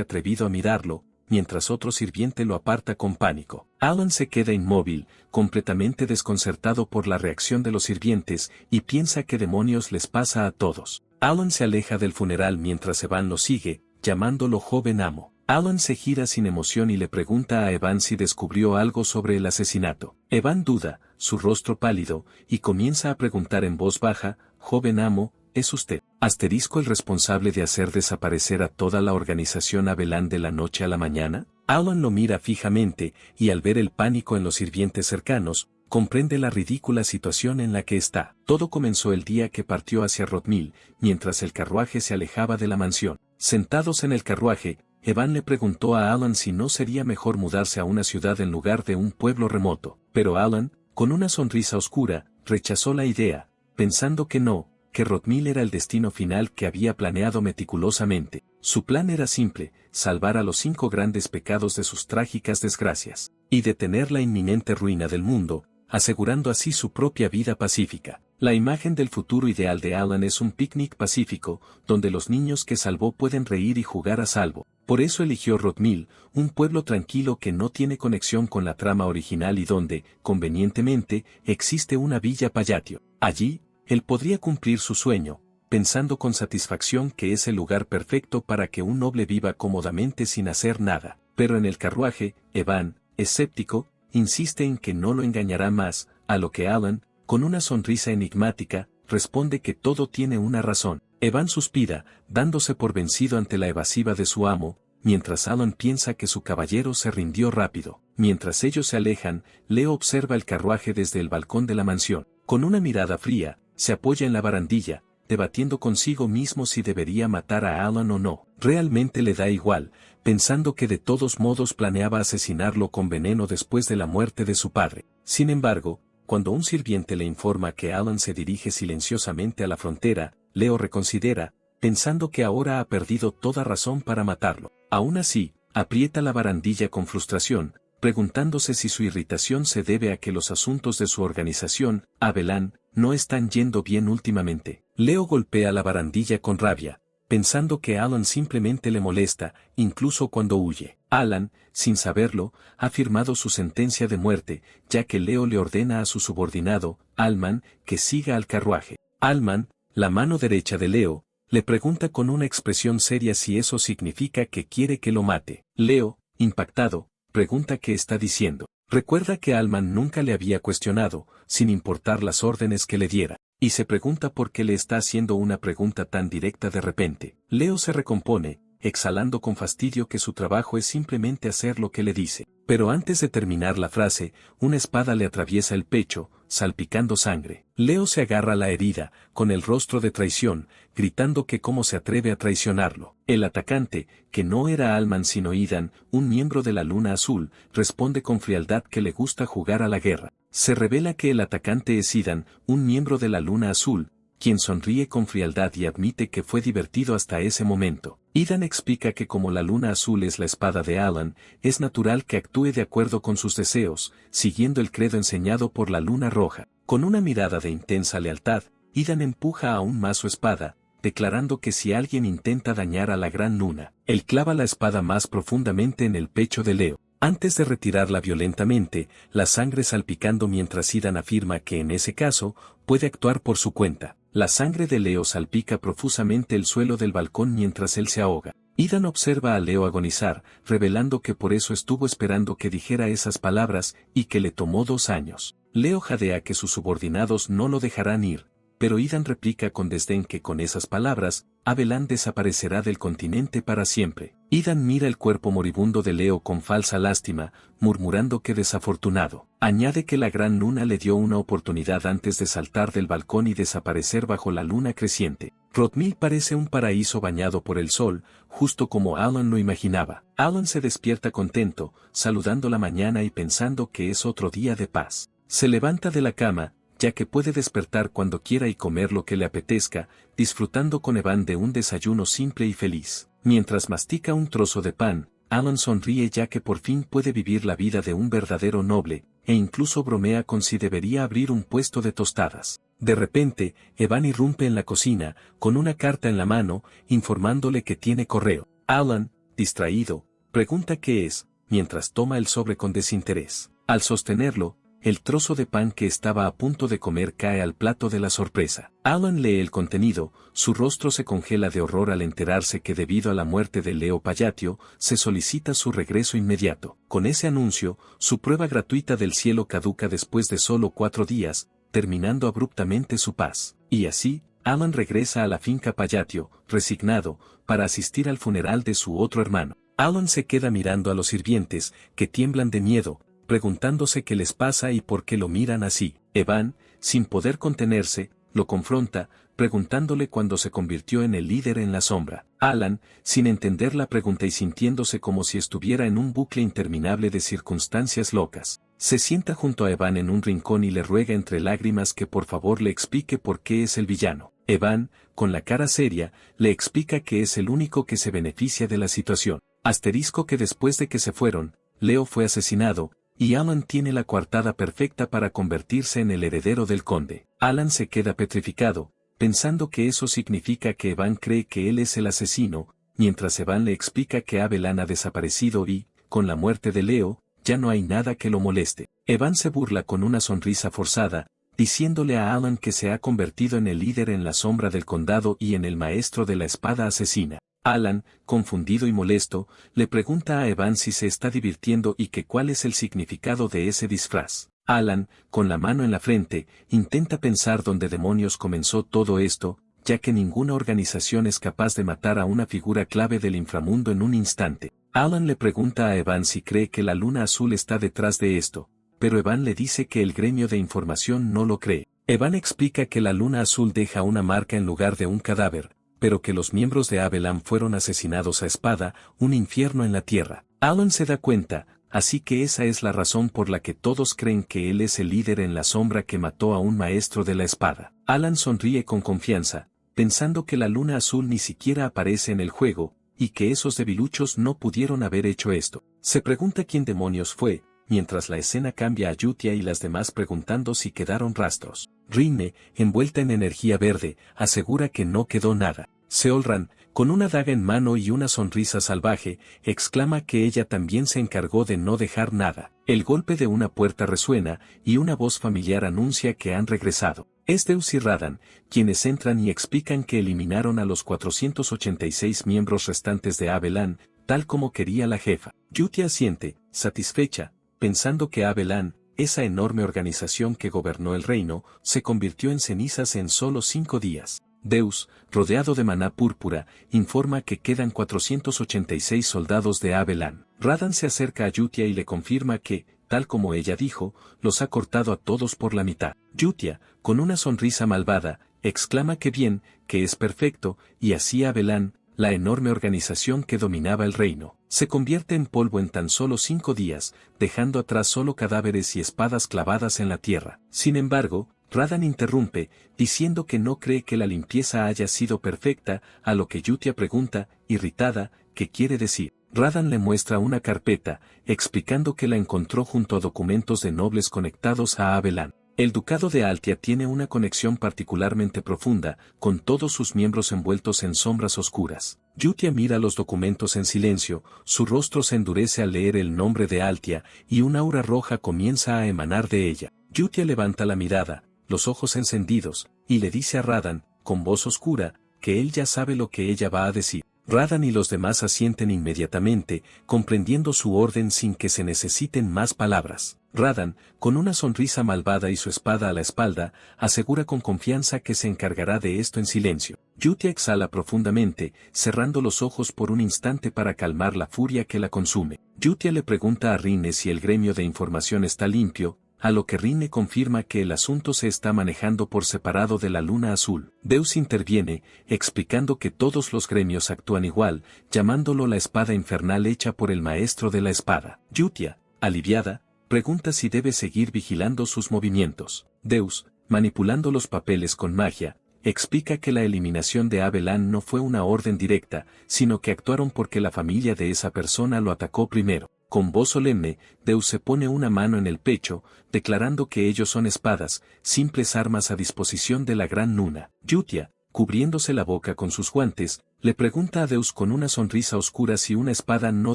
atrevido a mirarlo, mientras otro sirviente lo aparta con pánico. Alan se queda inmóvil, completamente desconcertado por la reacción de los sirvientes, y piensa qué demonios les pasa a todos. Alan se aleja del funeral mientras Evan lo sigue, llamándolo joven amo. Alan se gira sin emoción y le pregunta a Evan si descubrió algo sobre el asesinato. Evan duda, su rostro pálido, y comienza a preguntar en voz baja, joven amo, ¿es usted el responsable de hacer desaparecer a toda la organización Abelan de la noche a la mañana? Alan lo mira fijamente, y al ver el pánico en los sirvientes cercanos, comprende la ridícula situación en la que está. Todo comenzó el día que partió hacia Rodmill, mientras el carruaje se alejaba de la mansión. Sentados en el carruaje, Evan le preguntó a Alan si no sería mejor mudarse a una ciudad en lugar de un pueblo remoto. Pero Alan, con una sonrisa oscura, rechazó la idea, pensando que Rodmill era el destino final que había planeado meticulosamente. Su plan era simple, salvar a los 5 grandes pecados de sus trágicas desgracias, y detener la inminente ruina del mundo, asegurando así su propia vida pacífica. La imagen del futuro ideal de Alan es un picnic pacífico, donde los niños que salvó pueden reír y jugar a salvo. Por eso eligió Rodmill, un pueblo tranquilo que no tiene conexión con la trama original y donde, convenientemente, existe una villa Payatio. Allí, él podría cumplir su sueño, pensando con satisfacción que es el lugar perfecto para que un noble viva cómodamente sin hacer nada. Pero en el carruaje, Evan, escéptico, insiste en que no lo engañará más, a lo que Alan, con una sonrisa enigmática, responde que todo tiene una razón. Evan suspira, dándose por vencido ante la evasiva de su amo, mientras Alan piensa que su caballero se rindió rápido. Mientras ellos se alejan, Leo observa el carruaje desde el balcón de la mansión. Con una mirada fría, se apoya en la barandilla, debatiendo consigo mismo si debería matar a Alan o no. Realmente le da igual, pensando que de todos modos planeaba asesinarlo con veneno después de la muerte de su padre. Sin embargo, cuando un sirviente le informa que Alan se dirige silenciosamente a la frontera, Leo reconsidera, pensando que ahora ha perdido toda razón para matarlo. Aún así, aprieta la barandilla con frustración, preguntándose si su irritación se debe a que los asuntos de su organización, Abelan, no están yendo bien últimamente. Leo golpea la barandilla con rabia, pensando que Alan simplemente le molesta, incluso cuando huye. Alan, sin saberlo, ha firmado su sentencia de muerte, ya que Leo le ordena a su subordinado, Alman, que siga al carruaje. Alman, la mano derecha de Leo, le pregunta con una expresión seria si eso significa que quiere que lo mate. Leo, impactado, pregunta qué está diciendo. Recuerda que Alman nunca le había cuestionado, sin importar las órdenes que le diera, y se pregunta por qué le está haciendo una pregunta tan directa de repente. Leo se recompone, exhalando con fastidio que su trabajo es simplemente hacer lo que le dice. Pero antes de terminar la frase, una espada le atraviesa el pecho, salpicando sangre. Leo se agarra a la herida, con el rostro de traición, gritando que cómo se atreve a traicionarlo. El atacante, que no era Alman sino Idan, un miembro de la Luna Azul, responde con frialdad que le gusta jugar a la guerra. Se revela que el atacante es Idan, un miembro de la Luna Azul, quien sonríe con frialdad y admite que fue divertido hasta ese momento. Idan explica que como la Luna Azul es la espada de Alan, es natural que actúe de acuerdo con sus deseos, siguiendo el credo enseñado por la Luna Roja. Con una mirada de intensa lealtad, Idan empuja aún más su espada, declarando que si alguien intenta dañar a la gran luna, él clava la espada más profundamente en el pecho de Leo. Antes de retirarla violentamente, la sangre salpicando mientras Idan afirma que en ese caso, puede actuar por su cuenta. La sangre de Leo salpica profusamente el suelo del balcón mientras él se ahoga. Idan observa a Leo agonizar, revelando que por eso estuvo esperando que dijera esas palabras y que le tomó 2 años. Leo jadea que sus subordinados no lo dejarán ir, pero Idan replica con desdén que con esas palabras, Abelan desaparecerá del continente para siempre. Idan mira el cuerpo moribundo de Leo con falsa lástima, murmurando que desafortunado. Añade que la gran luna le dio una oportunidad antes de saltar del balcón y desaparecer bajo la luna creciente. Rodmil parece un paraíso bañado por el sol, justo como Alan lo imaginaba. Alan se despierta contento, saludando la mañana y pensando que es otro día de paz. Se levanta de la cama, ya que puede despertar cuando quiera y comer lo que le apetezca, disfrutando con Evan de un desayuno simple y feliz. Mientras mastica un trozo de pan, Alan sonríe ya que por fin puede vivir la vida de un verdadero noble, e incluso bromea con si debería abrir un puesto de tostadas. De repente, Evan irrumpe en la cocina, con una carta en la mano, informándole que tiene correo. Alan, distraído, pregunta qué es, mientras toma el sobre con desinterés. Al sostenerlo, el trozo de pan que estaba a punto de comer cae al plato de la sorpresa. Alan lee el contenido, su rostro se congela de horror al enterarse que debido a la muerte de Leo Payatio, se solicita su regreso inmediato. Con ese anuncio, su prueba gratuita del cielo caduca después de solo 4 días, terminando abruptamente su paz. Y así, Alan regresa a la finca Payatio, resignado, para asistir al funeral de su otro hermano. Alan se queda mirando a los sirvientes, que tiemblan de miedo, preguntándose qué les pasa y por qué lo miran así. Evan, sin poder contenerse, lo confronta, preguntándole cuándo se convirtió en el líder en la sombra. Alan, sin entender la pregunta y sintiéndose como si estuviera en un bucle interminable de circunstancias locas, se sienta junto a Evan en un rincón y le ruega entre lágrimas que por favor le explique por qué es el villano. Evan, con la cara seria, le explica que es el único que se beneficia de la situación. Asterisco que después de que se fueron, Leo fue asesinado, y Alan tiene la coartada perfecta para convertirse en el heredero del conde. Alan se queda petrificado, pensando que eso significa que Evan cree que él es el asesino, mientras Evan le explica que Abelan ha desaparecido y, con la muerte de Leo, ya no hay nada que lo moleste. Evan se burla con una sonrisa forzada, diciéndole a Alan que se ha convertido en el líder en la sombra del condado y en el maestro de la espada asesina. Alan, confundido y molesto, le pregunta a Evan si se está divirtiendo y que cuál es el significado de ese disfraz. Alan, con la mano en la frente, intenta pensar dónde demonios comenzó todo esto, ya que ninguna organización es capaz de matar a una figura clave del inframundo en un instante. Alan le pregunta a Evan si cree que la luna azul está detrás de esto, pero Evan le dice que el gremio de información no lo cree. Evan explica que la luna azul deja una marca en lugar de un cadáver, pero que los miembros de Abelan fueron asesinados a espada, un infierno en la tierra. Alan se da cuenta, así que esa es la razón por la que todos creen que él es el líder en la sombra que mató a un maestro de la espada. Alan sonríe con confianza, pensando que la luna azul ni siquiera aparece en el juego, y que esos debiluchos no pudieron haber hecho esto. Se pregunta quién demonios fue, mientras la escena cambia a Yutia y las demás preguntando si quedaron rastros. Rinne, envuelta en energía verde, asegura que no quedó nada. Seolran, con una daga en mano y una sonrisa salvaje, exclama que ella también se encargó de no dejar nada. El golpe de una puerta resuena, y una voz familiar anuncia que han regresado. Es Deus y Radan, quienes entran y explican que eliminaron a los 486 miembros restantes de Abelan, tal como quería la jefa. Yutia asiente, satisfecha, pensando que Abelan, esa enorme organización que gobernó el reino, se convirtió en cenizas en solo 5 días. Deus, rodeado de maná púrpura, informa que quedan 486 soldados de Abelan. Radan se acerca a Yutia y le confirma que, tal como ella dijo, los ha cortado a todos por la mitad. Yutia, con una sonrisa malvada, exclama que bien, que es perfecto, y así Abelan, la enorme organización que dominaba el reino, se convierte en polvo en tan solo 5 días, dejando atrás solo cadáveres y espadas clavadas en la tierra. Sin embargo, Radan interrumpe, diciendo que no cree que la limpieza haya sido perfecta, a lo que Yutia pregunta, irritada, ¿qué quiere decir? Radan le muestra una carpeta, explicando que la encontró junto a documentos de nobles conectados a Abelan. El ducado de Altia tiene una conexión particularmente profunda, con todos sus miembros envueltos en sombras oscuras. Yutia mira los documentos en silencio, su rostro se endurece al leer el nombre de Altia, y un aura roja comienza a emanar de ella. Yutia levanta la mirada, los ojos encendidos, y le dice a Radan, con voz oscura, que él ya sabe lo que ella va a decir. Radan y los demás asienten inmediatamente, comprendiendo su orden sin que se necesiten más palabras. Radan, con una sonrisa malvada y su espada a la espalda, asegura con confianza que se encargará de esto en silencio. Yutia exhala profundamente, cerrando los ojos por un instante para calmar la furia que la consume. Yutia le pregunta a Rinne si el gremio de información está limpio, a lo que Rinne confirma que el asunto se está manejando por separado de la luna azul. Deus interviene, explicando que todos los gremios actúan igual, llamándolo la espada infernal hecha por el maestro de la espada. Yutia, aliviada, pregunta si debe seguir vigilando sus movimientos. Deus, manipulando los papeles con magia, explica que la eliminación de Abelan no fue una orden directa, sino que actuaron porque la familia de esa persona lo atacó primero. Con voz solemne, Deus se pone una mano en el pecho, declarando que ellos son espadas, simples armas a disposición de la gran Nuna. Yutia, cubriéndose la boca con sus guantes, le pregunta a Deus con una sonrisa oscura si una espada no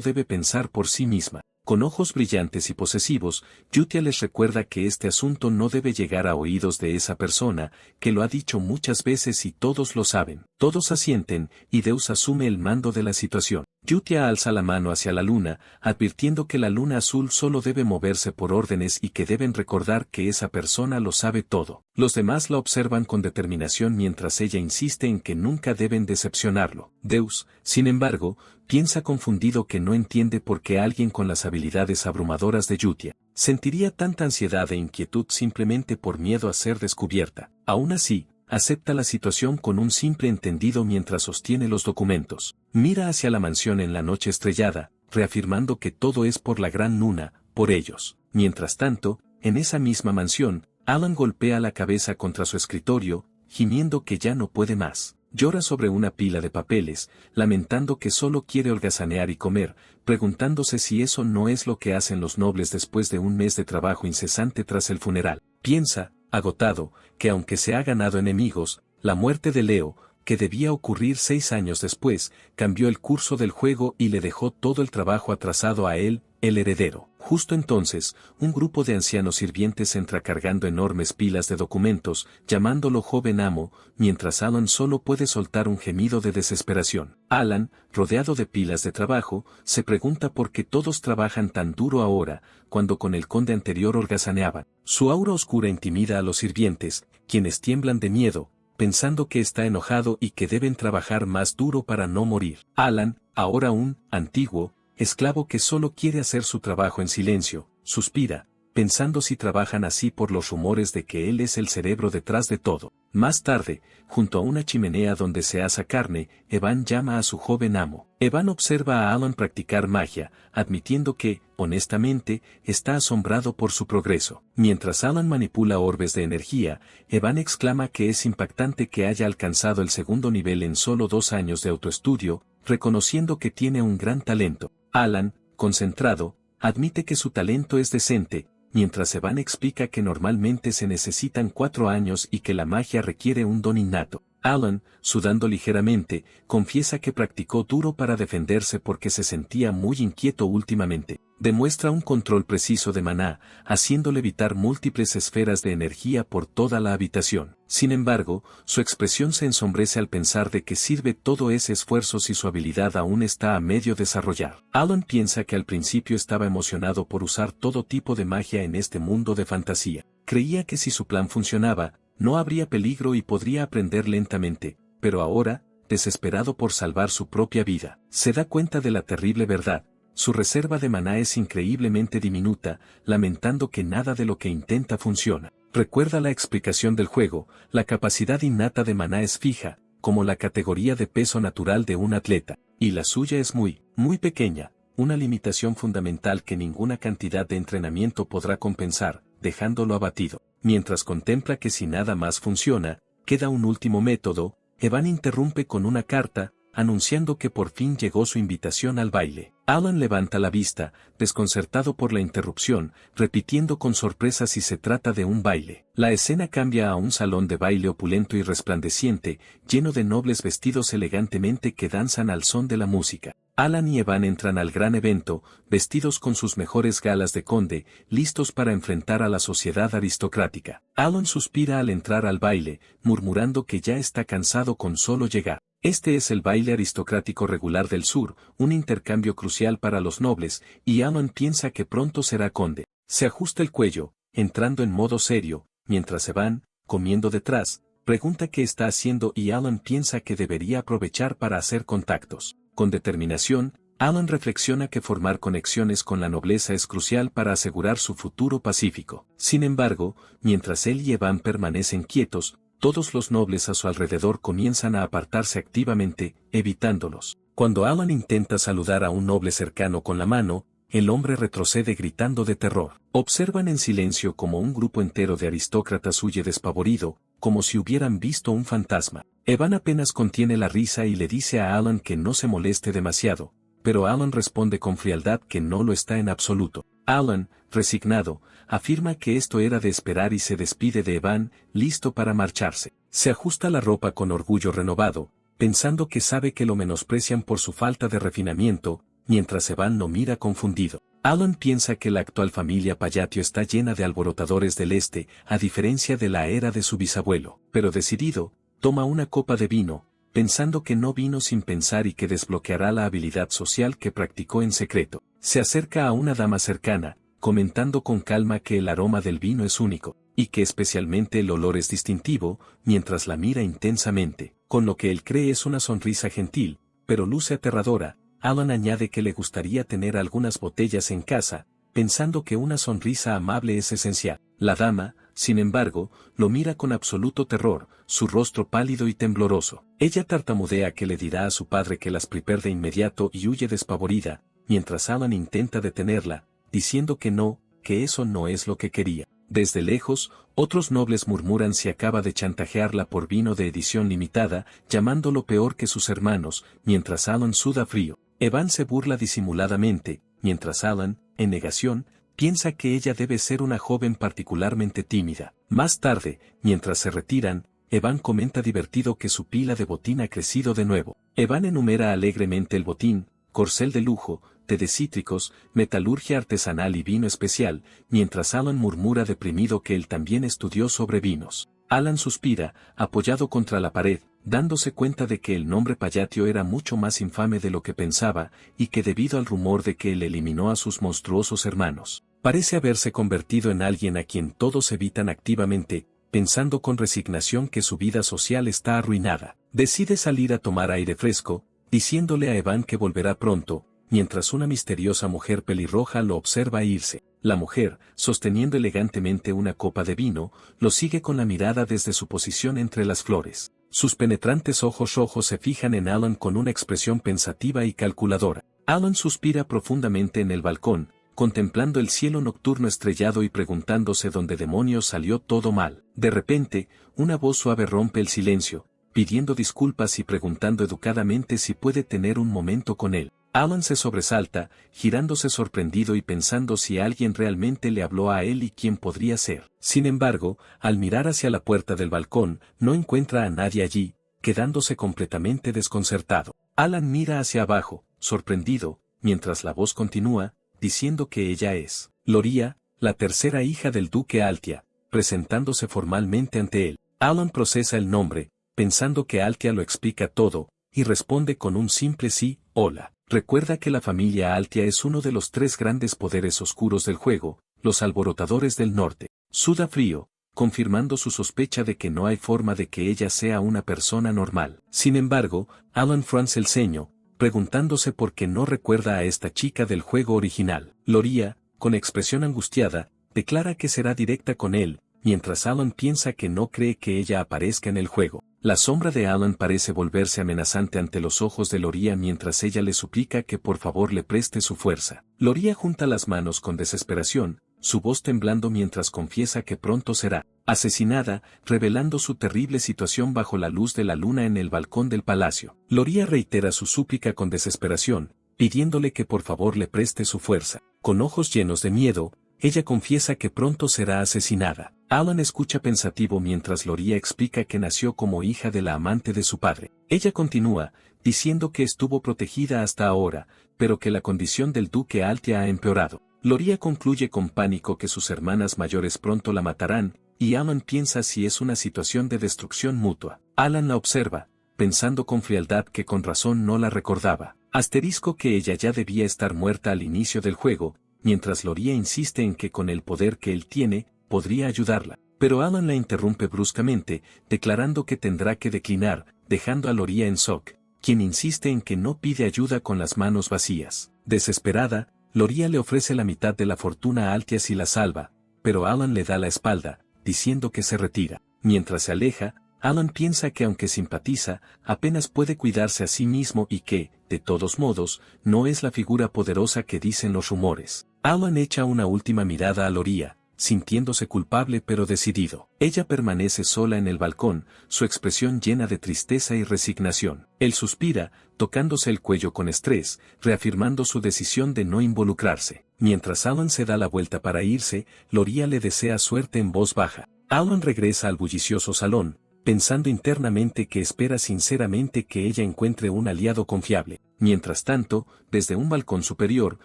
debe pensar por sí misma. Con ojos brillantes y posesivos, Yutia les recuerda que este asunto no debe llegar a oídos de esa persona, que lo ha dicho muchas veces y todos lo saben. Todos asienten, y Deus asume el mando de la situación. Yutia alza la mano hacia la luna, advirtiendo que la luna azul solo debe moverse por órdenes y que deben recordar que esa persona lo sabe todo. Los demás la observan con determinación mientras ella insiste en que nunca deben decepcionarlo. Deus, sin embargo, piensa confundido que no entiende por qué alguien con las habilidades abrumadoras de Yutia sentiría tanta ansiedad e inquietud simplemente por miedo a ser descubierta. Aún así, acepta la situación con un simple entendido mientras sostiene los documentos. Mira hacia la mansión en la noche estrellada, reafirmando que todo es por la gran Nuna, por ellos. Mientras tanto, en esa misma mansión, Alan golpea la cabeza contra su escritorio, gimiendo que ya no puede más. Llora sobre una pila de papeles, lamentando que solo quiere holgazanear y comer, preguntándose si eso no es lo que hacen los nobles después de un mes de trabajo incesante tras el funeral. Piensa, agotado, que aunque se ha ganado enemigos, la muerte de Leo, que debía ocurrir 6 años después, cambió el curso del juego y le dejó todo el trabajo atrasado a él, el heredero. Justo entonces, un grupo de ancianos sirvientes entra cargando enormes pilas de documentos, llamándolo joven amo, mientras Alan solo puede soltar un gemido de desesperación. Alan, rodeado de pilas de trabajo, se pregunta por qué todos trabajan tan duro ahora, cuando con el conde anterior holgazaneaban. Su aura oscura intimida a los sirvientes, quienes tiemblan de miedo, pensando que está enojado y que deben trabajar más duro para no morir. Alan, ahora un antiguo esclavo que solo quiere hacer su trabajo en silencio, suspira, pensando si trabajan así por los rumores de que él es el cerebro detrás de todo. Más tarde, junto a una chimenea donde se asa carne, Evan llama a su joven amo. Evan observa a Alan practicar magia, admitiendo que, honestamente, está asombrado por su progreso. Mientras Alan manipula orbes de energía, Evan exclama que es impactante que haya alcanzado el segundo nivel en solo 2 años de autoestudio, reconociendo que tiene un gran talento. Alan, concentrado, admite que su talento es decente, mientras Evan explica que normalmente se necesitan 4 años y que la magia requiere un don innato. Alan, sudando ligeramente, confiesa que practicó duro para defenderse porque se sentía muy inquieto últimamente. Demuestra un control preciso de maná, haciendo levitar múltiples esferas de energía por toda la habitación. Sin embargo, su expresión se ensombrece al pensar de que sirve todo ese esfuerzo si su habilidad aún está a medio desarrollar. Alan piensa que al principio estaba emocionado por usar todo tipo de magia en este mundo de fantasía. Creía que si su plan funcionaba, no habría peligro y podría aprender lentamente, pero ahora, desesperado por salvar su propia vida, se da cuenta de la terrible verdad. Su reserva de maná es increíblemente diminuta, lamentando que nada de lo que intenta funciona. Recuerda la explicación del juego, la capacidad innata de maná es fija, como la categoría de peso natural de un atleta, y la suya es muy pequeña, una limitación fundamental que ninguna cantidad de entrenamiento podrá compensar, dejándolo abatido. Mientras contempla que si nada más funciona, queda un último método, Evan interrumpe con una carta, anunciando que por fin llegó su invitación al baile. Alan levanta la vista, desconcertado por la interrupción, repitiendo con sorpresa si se trata de un baile. La escena cambia a un salón de baile opulento y resplandeciente, lleno de nobles vestidos elegantemente que danzan al son de la música. Alan y Evan entran al gran evento, vestidos con sus mejores galas de conde, listos para enfrentar a la sociedad aristocrática. Alan suspira al entrar al baile, murmurando que ya está cansado con solo llegar. Este es el baile aristocrático regular del sur, un intercambio crucial para los nobles, y Alan piensa que pronto será conde. Se ajusta el cuello, entrando en modo serio, mientras Evan, comiendo detrás, pregunta qué está haciendo y Alan piensa que debería aprovechar para hacer contactos. Con determinación, Alan reflexiona que formar conexiones con la nobleza es crucial para asegurar su futuro pacífico. Sin embargo, mientras él y Evan permanecen quietos, todos los nobles a su alrededor comienzan a apartarse activamente, evitándolos. Cuando Alan intenta saludar a un noble cercano con la mano, el hombre retrocede gritando de terror. Observan en silencio como un grupo entero de aristócratas huye despavorido, como si hubieran visto un fantasma. Evan apenas contiene la risa y le dice a Alan que no se moleste demasiado, pero Alan responde con frialdad que no lo está en absoluto. Alan, resignado, afirma que esto era de esperar y se despide de Evan, listo para marcharse. Se ajusta la ropa con orgullo renovado, pensando que sabe que lo menosprecian por su falta de refinamiento, mientras Evan lo mira confundido. Alan piensa que la actual familia Payatio está llena de alborotadores del este, a diferencia de la era de su bisabuelo, pero decidido, toma una copa de vino, pensando que no vino sin pensar y que desbloqueará la habilidad social que practicó en secreto. Se acerca a una dama cercana, comentando con calma que el aroma del vino es único, y que especialmente el olor es distintivo, mientras la mira intensamente, con lo que él cree es una sonrisa gentil, pero luce aterradora. Alan añade que le gustaría tener algunas botellas en casa, pensando que una sonrisa amable es esencial. La dama, sin embargo, lo mira con absoluto terror, su rostro pálido y tembloroso. Ella tartamudea que le dirá a su padre que las prepara de inmediato y huye despavorida, mientras Alan intenta detenerla, diciendo que no, que eso no es lo que quería. Desde lejos, otros nobles murmuran si acaba de chantajearla por vino de edición limitada, llamándolo peor que sus hermanos, mientras Alan suda frío. Evan se burla disimuladamente, mientras Alan, en negación, piensa que ella debe ser una joven particularmente tímida. Más tarde, mientras se retiran, Evan comenta divertido que su pila de botín ha crecido de nuevo. Evan enumera alegremente el botín: corcel de lujo, té de cítricos, metalurgia artesanal y vino especial, mientras Alan murmura deprimido que él también estudió sobre vinos. Alan suspira, apoyado contra la pared, dándose cuenta de que el nombre Payatio era mucho más infame de lo que pensaba, y que debido al rumor de que él eliminó a sus monstruosos hermanos, parece haberse convertido en alguien a quien todos evitan activamente, pensando con resignación que su vida social está arruinada. Decide salir a tomar aire fresco, diciéndole a Evan que volverá pronto, mientras una misteriosa mujer pelirroja lo observa irse. La mujer, sosteniendo elegantemente una copa de vino, lo sigue con la mirada desde su posición entre las flores. Sus penetrantes ojos rojos se fijan en Alan con una expresión pensativa y calculadora. Alan suspira profundamente en el balcón, contemplando el cielo nocturno estrellado y preguntándose dónde demonios salió todo mal. De repente, una voz suave rompe el silencio, pidiendo disculpas y preguntando educadamente si puede tener un momento con él. Alan se sobresalta, girándose sorprendido y pensando si alguien realmente le habló a él y quién podría ser. Sin embargo, al mirar hacia la puerta del balcón, no encuentra a nadie allí, quedándose completamente desconcertado. Alan mira hacia abajo, sorprendido, mientras la voz continúa, diciendo que ella es Loria, la tercera hija del duque Altia, presentándose formalmente ante él. Alan procesa el nombre, pensando que Altia lo explica todo, y responde con un simple sí, hola. Recuerda que la familia Altia es uno de los 3 grandes poderes oscuros del juego, los alborotadores del norte. Suda frío, confirmando su sospecha de que no hay forma de que ella sea una persona normal. Sin embargo, Alan frunce el ceño, preguntándose por qué no recuerda a esta chica del juego original. Loria, con expresión angustiada, declara que será directa con él, mientras Alan piensa que no cree que ella aparezca en el juego. La sombra de Alan parece volverse amenazante ante los ojos de Loria mientras ella le suplica que por favor le preste su fuerza. Loria junta las manos con desesperación, su voz temblando mientras confiesa que pronto será asesinada, revelando su terrible situación bajo la luz de la luna en el balcón del palacio. Loria reitera su súplica con desesperación, pidiéndole que por favor le preste su fuerza. Con ojos llenos de miedo, ella confiesa que pronto será asesinada. Alan escucha pensativo mientras Loria explica que nació como hija de la amante de su padre. Ella continúa, diciendo que estuvo protegida hasta ahora, pero que la condición del duque Altia ha empeorado. Loria concluye con pánico que sus hermanas mayores pronto la matarán, y Alan piensa si es una situación de destrucción mutua. Alan la observa, pensando con frialdad que con razón no la recordaba. Asterisco que ella ya debía estar muerta al inicio del juego, mientras Loria insiste en que con el poder que él tiene, podría ayudarla. Pero Alan la interrumpe bruscamente, declarando que tendrá que declinar, dejando a Loria en shock, quien insiste en que no pide ayuda con las manos vacías. Desesperada, Loria le ofrece la mitad de la fortuna a Altia si la salva, pero Alan le da la espalda, diciendo que se retira. Mientras se aleja, Alan piensa que aunque simpatiza, apenas puede cuidarse a sí mismo y que, de todos modos, no es la figura poderosa que dicen los rumores. Alan echa una última mirada a Loria, sintiéndose culpable pero decidido. Ella permanece sola en el balcón, su expresión llena de tristeza y resignación. Él suspira, tocándose el cuello con estrés, reafirmando su decisión de no involucrarse. Mientras Alan se da la vuelta para irse, Loria le desea suerte en voz baja. Alan regresa al bullicioso salón, pensando internamente que espera sinceramente que ella encuentre un aliado confiable. Mientras tanto, desde un balcón superior,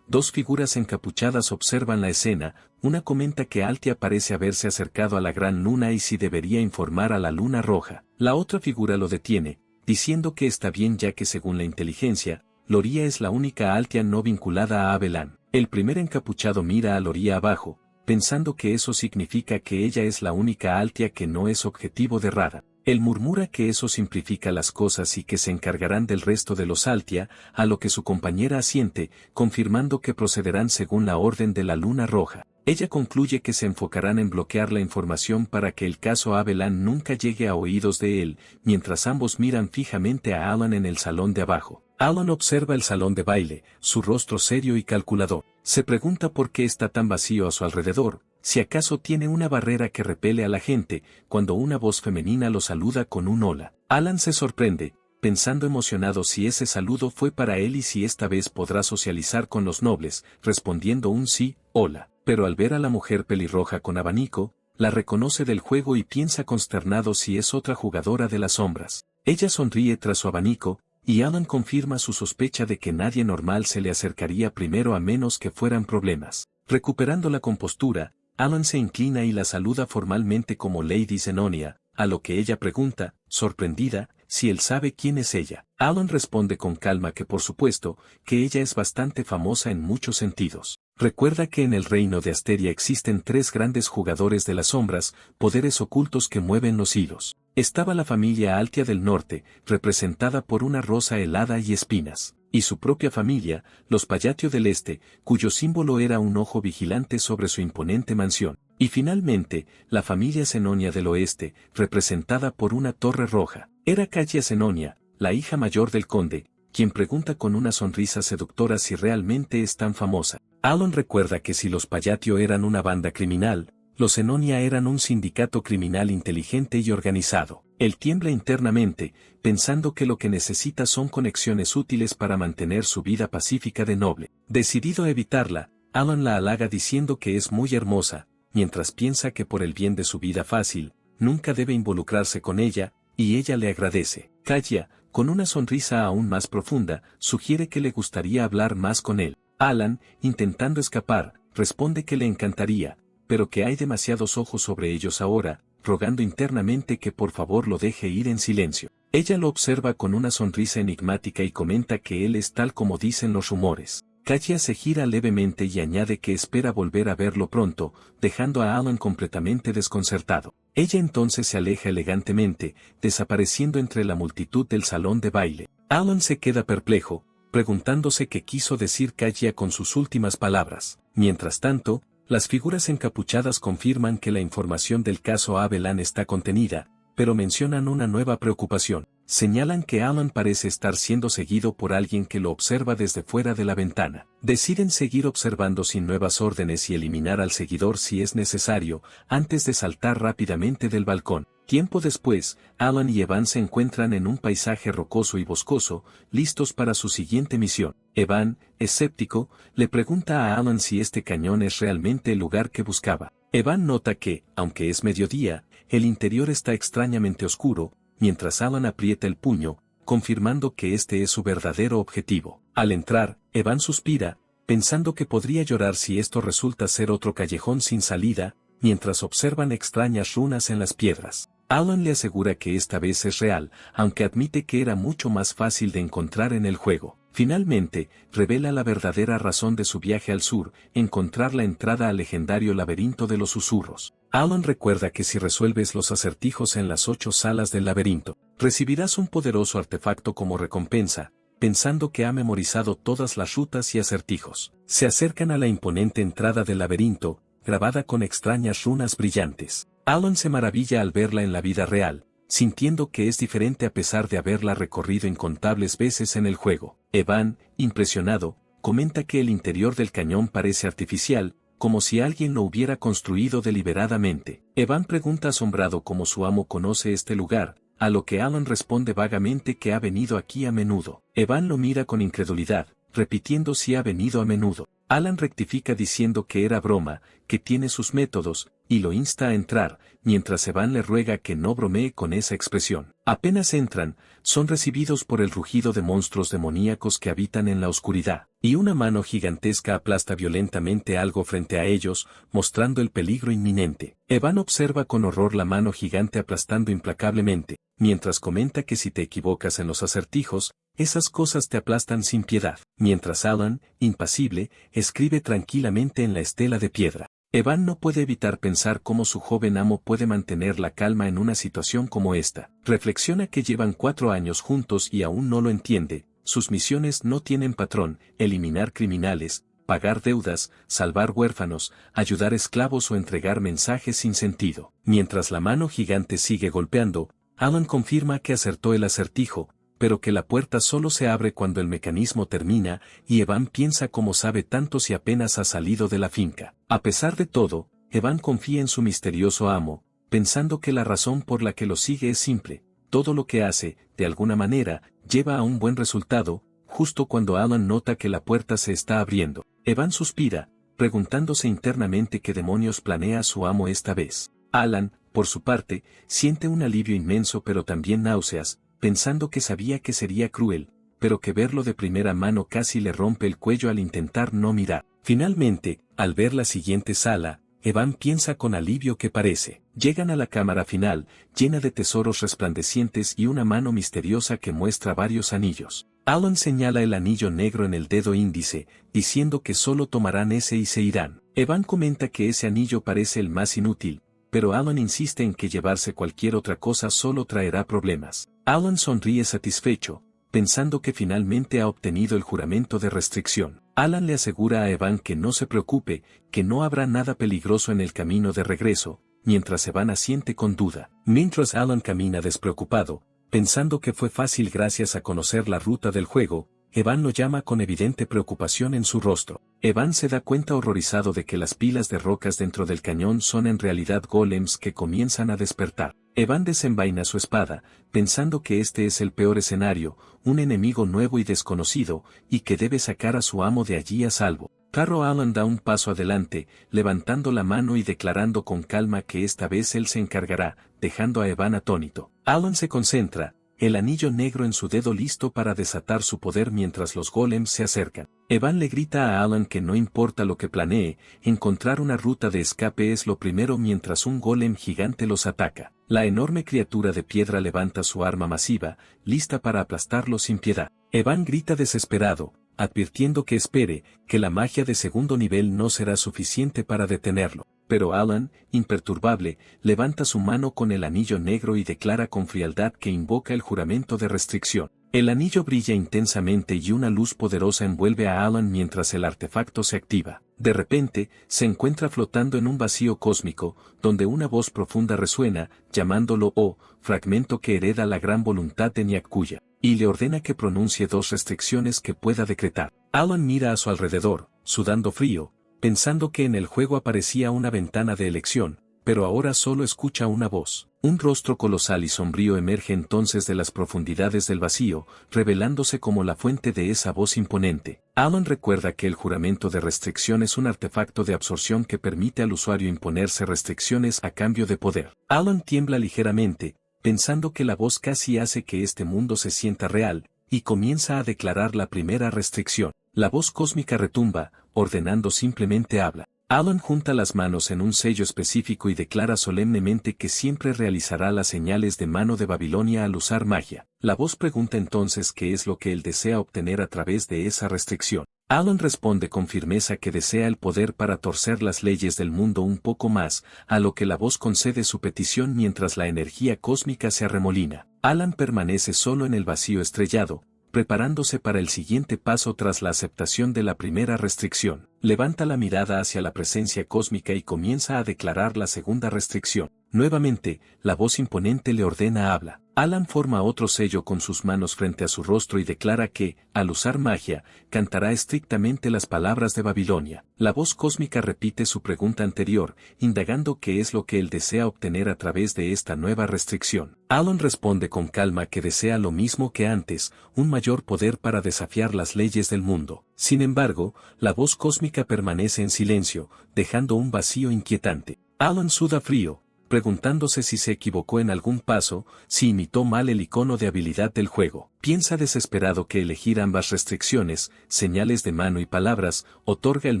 dos figuras encapuchadas observan la escena. Una comenta que Altia parece haberse acercado a la gran luna y si debería informar a la luna roja. La otra figura lo detiene, diciendo que está bien ya que según la inteligencia, Loria es la única Altia no vinculada a Abelan. El primer encapuchado mira a Loria abajo, pensando que eso significa que ella es la única Altia que no es objetivo de radar. Él murmura que eso simplifica las cosas y que se encargarán del resto de los Altia, a lo que su compañera asiente, confirmando que procederán según la orden de la luna roja. Ella concluye que se enfocarán en bloquear la información para que el caso Abelan nunca llegue a oídos de él, mientras ambos miran fijamente a Alan en el salón de abajo. Alan observa el salón de baile, su rostro serio y calculador. Se pregunta por qué está tan vacío a su alrededor, si acaso tiene una barrera que repele a la gente, cuando una voz femenina lo saluda con un hola. Alan se sorprende, pensando emocionado si ese saludo fue para él y si esta vez podrá socializar con los nobles, respondiendo un sí, hola. Pero al ver a la mujer pelirroja con abanico, la reconoce del juego y piensa consternado si es otra jugadora de las sombras. Ella sonríe tras su abanico, y Alan confirma su sospecha de que nadie normal se le acercaría primero a menos que fueran problemas. Recuperando la compostura, Alan se inclina y la saluda formalmente como Lady Zenonia, a lo que ella pregunta, sorprendida, si él sabe quién es ella. Alan responde con calma que por supuesto, que ella es bastante famosa en muchos sentidos. Recuerda que en el reino de Asteria existen tres grandes jugadores de las sombras, poderes ocultos que mueven los hilos. Estaba la familia Altia del Norte, representada por una rosa helada y espinas, y su propia familia, los Payatio del Este, cuyo símbolo era un ojo vigilante sobre su imponente mansión. Y finalmente, la familia Zenonia del Oeste, representada por una torre roja. Era Katia Zenonia, la hija mayor del conde, quien pregunta con una sonrisa seductora si realmente es tan famosa. Alan recuerda que si los Payatio eran una banda criminal, los Zenonia eran un sindicato criminal inteligente y organizado. Él tiembla internamente, pensando que lo que necesita son conexiones útiles para mantener su vida pacífica de noble. Decidido a evitarla, Alan la halaga diciendo que es muy hermosa, mientras piensa que por el bien de su vida fácil, nunca debe involucrarse con ella, y ella le agradece. Katia, con una sonrisa aún más profunda, sugiere que le gustaría hablar más con él. Alan, intentando escapar, responde que le encantaría, pero que hay demasiados ojos sobre ellos ahora, rogando internamente que por favor lo deje ir en silencio. Ella lo observa con una sonrisa enigmática y comenta que él es tal como dicen los rumores. Katia se gira levemente y añade que espera volver a verlo pronto, dejando a Alan completamente desconcertado. Ella entonces se aleja elegantemente, desapareciendo entre la multitud del salón de baile. Alan se queda perplejo, preguntándose qué quiso decir Katia con sus últimas palabras. Mientras tanto, las figuras encapuchadas confirman que la información del caso Abelan está contenida, pero mencionan una nueva preocupación. señalan que Alan parece estar siendo seguido por alguien que lo observa desde fuera de la ventana. Deciden seguir observando sin nuevas órdenes y eliminar al seguidor si es necesario, antes de saltar rápidamente del balcón. Tiempo después, Alan y Evan se encuentran en un paisaje rocoso y boscoso, listos para su siguiente misión. Evan, escéptico, le pregunta a Alan si este cañón es realmente el lugar que buscaba. Evan nota que, aunque es mediodía, el interior está extrañamente oscuro, mientras Alan aprieta el puño, confirmando que este es su verdadero objetivo. Al entrar, Evan suspira, pensando que podría llorar si esto resulta ser otro callejón sin salida, mientras observan extrañas runas en las piedras. Alan le asegura que esta vez es real, aunque admite que era mucho más fácil de encontrar en el juego. Finalmente, revela la verdadera razón de su viaje al sur, encontrar la entrada al legendario laberinto de los susurros. Alan recuerda que si resuelves los acertijos en las 8 salas del laberinto, recibirás un poderoso artefacto como recompensa, pensando que ha memorizado todas las rutas y acertijos. Se acercan a la imponente entrada del laberinto, grabada con extrañas runas brillantes. Alan se maravilla al verla en la vida real, sintiendo que es diferente a pesar de haberla recorrido incontables veces en el juego. Evan, impresionado, comenta que el interior del cañón parece artificial, como si alguien lo hubiera construido deliberadamente. Evan pregunta asombrado cómo su amo conoce este lugar, a lo que Alan responde vagamente que ha venido aquí a menudo. Evan lo mira con incredulidad, repitiendo si ha venido a menudo. Alan rectifica diciendo que era broma, que tiene sus métodos, y lo insta a entrar, mientras Evan le ruega que no bromee con esa expresión. Apenas entran, son recibidos por el rugido de monstruos demoníacos que habitan en la oscuridad, y una mano gigantesca aplasta violentamente algo frente a ellos, mostrando el peligro inminente. Evan observa con horror la mano gigante aplastando implacablemente, mientras comenta que si te equivocas en los acertijos, esas cosas te aplastan sin piedad, mientras Alan, impasible, escribe tranquilamente en la estela de piedra. Evan no puede evitar pensar cómo su joven amo puede mantener la calma en una situación como esta. Reflexiona que llevan 4 años juntos y aún no lo entiende, sus misiones no tienen patrón, eliminar criminales, pagar deudas, salvar huérfanos, ayudar esclavos o entregar mensajes sin sentido. Mientras la mano gigante sigue golpeando, Alan confirma que acertó el acertijo, pero que la puerta solo se abre cuando el mecanismo termina, y Evan piensa cómo sabe tanto si apenas ha salido de la finca. A pesar de todo, Evan confía en su misterioso amo, pensando que la razón por la que lo sigue es simple: todo lo que hace, de alguna manera, lleva a un buen resultado. Justo cuando Alan nota que la puerta se está abriendo, Evan suspira, preguntándose internamente qué demonios planea su amo esta vez. Alan, por su parte, siente un alivio inmenso pero también náuseas, pensando que sabía que sería cruel, pero que verlo de primera mano casi le rompe el cuello al intentar no mirar. Finalmente, al ver la siguiente sala, Evan piensa con alivio que parece. Llegan a la cámara final, llena de tesoros resplandecientes y una mano misteriosa que muestra varios anillos. Alan señala el anillo negro en el dedo índice, diciendo que solo tomarán ese y se irán. Evan comenta que ese anillo parece el más inútil, pero Alan insiste en que llevarse cualquier otra cosa solo traerá problemas. Alan sonríe satisfecho, pensando que finalmente ha obtenido el juramento de restricción. Alan le asegura a Evan que no se preocupe, que no habrá nada peligroso en el camino de regreso, mientras Evan asiente con duda. Mientras Alan camina despreocupado, pensando que fue fácil gracias a conocer la ruta del juego, Evan lo llama con evidente preocupación en su rostro. Evan se da cuenta horrorizado de que las pilas de rocas dentro del cañón son en realidad golems que comienzan a despertar. Evan desenvaina su espada, pensando que este es el peor escenario, un enemigo nuevo y desconocido, y que debe sacar a su amo de allí a salvo. Pero Alan da un paso adelante, levantando la mano y declarando con calma que esta vez él se encargará, dejando a Evan atónito. Alan se concentra, el anillo negro en su dedo listo para desatar su poder mientras los golems se acercan. Evan le grita a Alan que no importa lo que planee, encontrar una ruta de escape es lo primero mientras un golem gigante los ataca. La enorme criatura de piedra levanta su arma masiva, lista para aplastarlo sin piedad. Evan grita desesperado, advirtiendo que espere, que la magia de segundo nivel no será suficiente para detenerlo. Pero Alan, imperturbable, levanta su mano con el anillo negro y declara con frialdad que invoca el juramento de restricción. El anillo brilla intensamente y una luz poderosa envuelve a Alan mientras el artefacto se activa. De repente, se encuentra flotando en un vacío cósmico, donde una voz profunda resuena, llamándolo fragmento que hereda la gran voluntad de Nyakuya, y le ordena que pronuncie 2 restricciones que pueda decretar. Alan mira a su alrededor, sudando frío, pensando que en el juego aparecía una ventana de elección, pero ahora solo escucha una voz. Un rostro colosal y sombrío emerge entonces de las profundidades del vacío, revelándose como la fuente de esa voz imponente. Alan recuerda que el juramento de restricción es un artefacto de absorción que permite al usuario imponerse restricciones a cambio de poder. Alan tiembla ligeramente, pensando que la voz casi hace que este mundo se sienta real, y comienza a declarar la primera restricción. La voz cósmica retumba, ordenando simplemente habla. Alan junta las manos en un sello específico y declara solemnemente que siempre realizará las señales de mano de Babilonia al usar magia. La voz pregunta entonces qué es lo que él desea obtener a través de esa restricción. Alan responde con firmeza que desea el poder para torcer las leyes del mundo un poco más, a lo que la voz concede su petición mientras la energía cósmica se arremolina. Alan permanece solo en el vacío estrellado, preparándose para el siguiente paso tras la aceptación de la primera restricción. Levanta la mirada hacia la presencia cósmica y comienza a declarar la segunda restricción. Nuevamente, la voz imponente le ordena habla. Alan forma otro sello con sus manos frente a su rostro y declara que, al usar magia, cantará estrictamente las palabras de Babilonia. La voz cósmica repite su pregunta anterior, indagando qué es lo que él desea obtener a través de esta nueva restricción. Alan responde con calma que desea lo mismo que antes, un mayor poder para desafiar las leyes del mundo. Sin embargo, la voz cósmica permanece en silencio, dejando un vacío inquietante. Alan suda frío, preguntándose si se equivocó en algún paso, si imitó mal el icono de habilidad del juego. Piensa desesperado que elegir ambas restricciones, señales de mano y palabras, otorga el